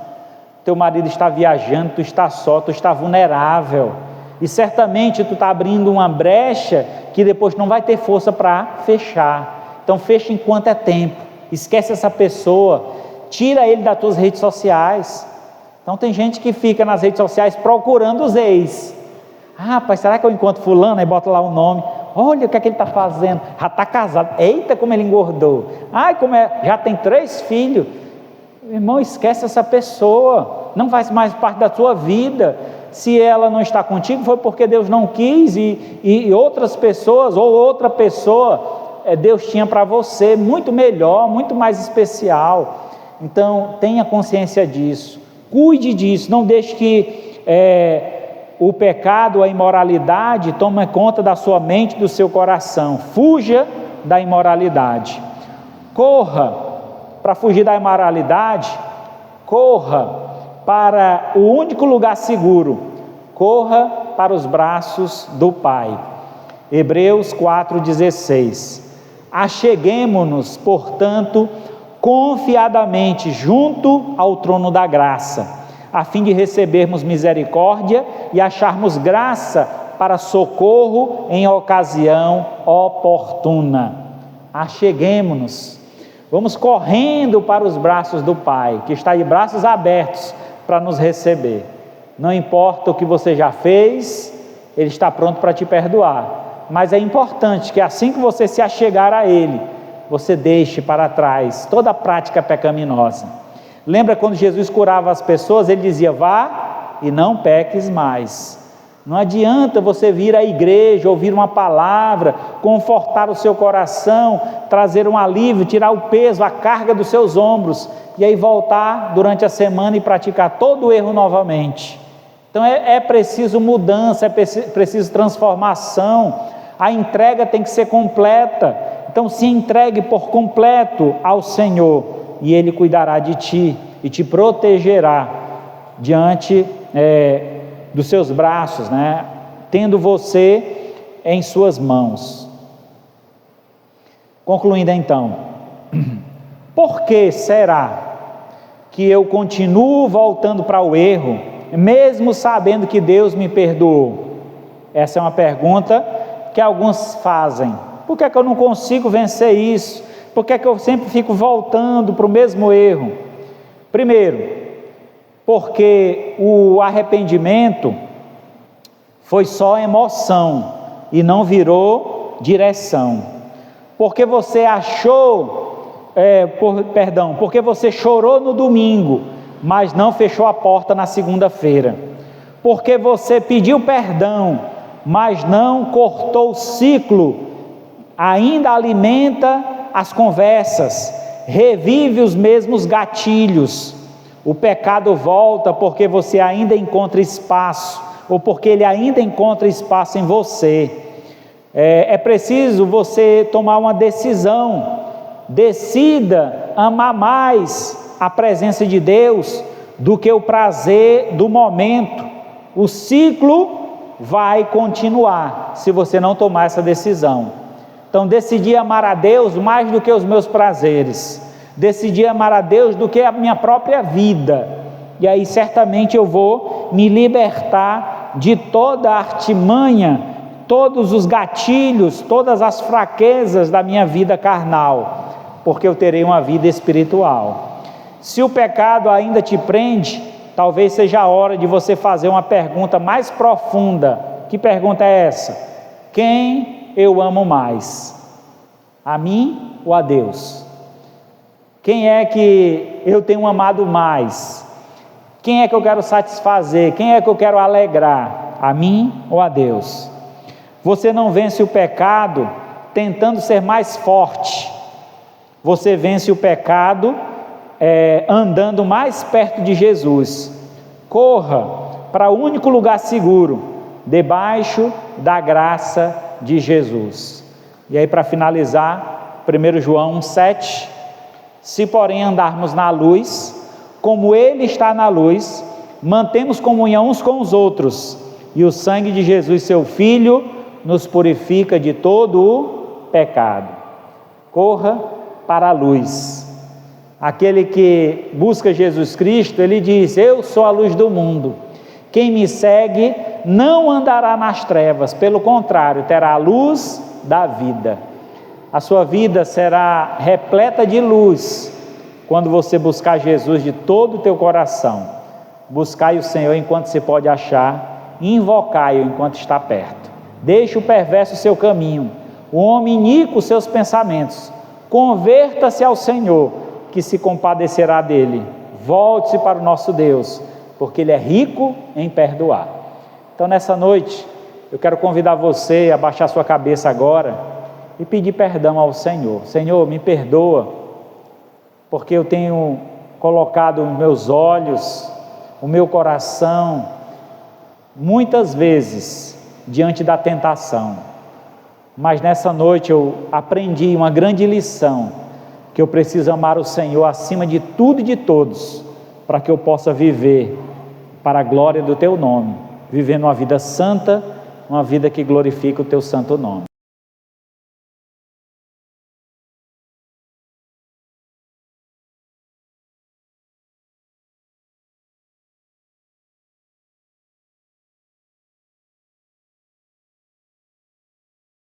Teu marido está viajando, tu está só, tu está vulnerável, e certamente tu está abrindo uma brecha que depois não vai ter força para fechar. Então fecha enquanto é tempo, esquece essa pessoa, tira ele das tuas redes sociais. Então tem gente que fica nas redes sociais procurando os ex. Rapaz, será que eu encontro fulano? Aí bota lá o nome, olha o que é que ele está fazendo, já está casado, eita como ele engordou, ai como é, já tem 3 filhos. Irmão, esquece essa pessoa, não faz mais parte da sua vida. Se ela não está contigo, foi porque Deus não quis, e outras pessoas, ou outra pessoa, Deus tinha para você, muito melhor, muito mais especial. Então, tenha consciência disso, cuide disso, não deixe que o pecado, a imoralidade, tome conta da sua mente, do seu coração. Fuja da imoralidade, corra. Para fugir da imoralidade, corra para o único lugar seguro, corra para os braços do Pai. Hebreus 4,16. Acheguemo-nos, portanto, confiadamente junto ao trono da graça, a fim de recebermos misericórdia e acharmos graça para socorro em ocasião oportuna. Acheguemo-nos. Vamos correndo para os braços do Pai, que está de braços abertos para nos receber. Não importa o que você já fez, Ele está pronto para te perdoar. Mas é importante que assim que você se achegar a Ele, você deixe para trás toda a prática pecaminosa. Lembra quando Jesus curava as pessoas, Ele dizia: vá e não peques mais. Não adianta você vir à igreja, ouvir uma palavra, confortar o seu coração, trazer um alívio, tirar o peso, a carga dos seus ombros, e aí voltar durante a semana e praticar todo o erro novamente. Então é preciso mudança, é preciso transformação, a entrega tem que ser completa. Então se entregue por completo ao Senhor, e Ele cuidará de ti e te protegerá diante dos seus braços, tendo você em suas mãos. Concluindo então, por que será que eu continuo voltando para o erro, mesmo sabendo que Deus me perdoou? Essa é uma pergunta que alguns fazem. Por que é que eu não consigo vencer isso? Por que é que eu sempre fico voltando para o mesmo erro? Primeiro, porque o arrependimento foi só emoção e não virou direção. Porque você porque você chorou no domingo, mas não fechou a porta na segunda-feira. Porque você pediu perdão, mas não cortou o ciclo, ainda alimenta as conversas, revive os mesmos gatilhos. O pecado volta porque você ainda encontra espaço, ou porque ele ainda encontra espaço em você. É preciso você tomar uma decisão. Decida amar mais a presença de Deus do que o prazer do momento. O ciclo vai continuar se você não tomar essa decisão. Então decidi amar a Deus mais do que os meus prazeres, decidi amar a Deus do que a minha própria vida, e aí certamente eu vou me libertar de toda a artimanha, todos os gatilhos, todas as fraquezas da minha vida carnal, porque eu terei uma vida espiritual. Se o pecado ainda te prende, talvez seja a hora de você fazer uma pergunta mais profunda. Que pergunta é essa? Quem eu amo mais? A mim ou a Deus? Quem é que eu tenho amado mais? Quem é que eu quero satisfazer? Quem é que eu quero alegrar? A mim ou a Deus? Você não vence o pecado tentando ser mais forte. Você vence o pecado andando mais perto de Jesus. Corra para o único lugar seguro, debaixo da graça de Jesus. E aí, para finalizar, 1 João 1,7: se porém andarmos na luz, como Ele está na luz, mantemos comunhão uns com os outros, e o sangue de Jesus, seu Filho, nos purifica de todo o pecado. Corra para a luz. Aquele que busca Jesus Cristo, ele diz: eu sou a luz do mundo. Quem me segue não andará nas trevas, pelo contrário, terá a luz da vida. A sua vida será repleta de luz quando você buscar Jesus de todo o teu coração. Buscai o Senhor enquanto se pode achar, e invocai-o enquanto está perto. Deixe o perverso seu caminho, o homem iníquo seus pensamentos. Converta-se ao Senhor, que se compadecerá dele. Volte-se para o nosso Deus, porque Ele é rico em perdoar. Então, nessa noite, eu quero convidar você a baixar sua cabeça agora e pedir perdão ao Senhor. Senhor, me perdoa, porque eu tenho colocado os meus olhos, o meu coração, muitas vezes, diante da tentação. Mas nessa noite eu aprendi uma grande lição, que eu preciso amar o Senhor acima de tudo e de todos, para que eu possa viver para a glória do Teu nome, vivendo uma vida santa, uma vida que glorifica o Teu santo nome.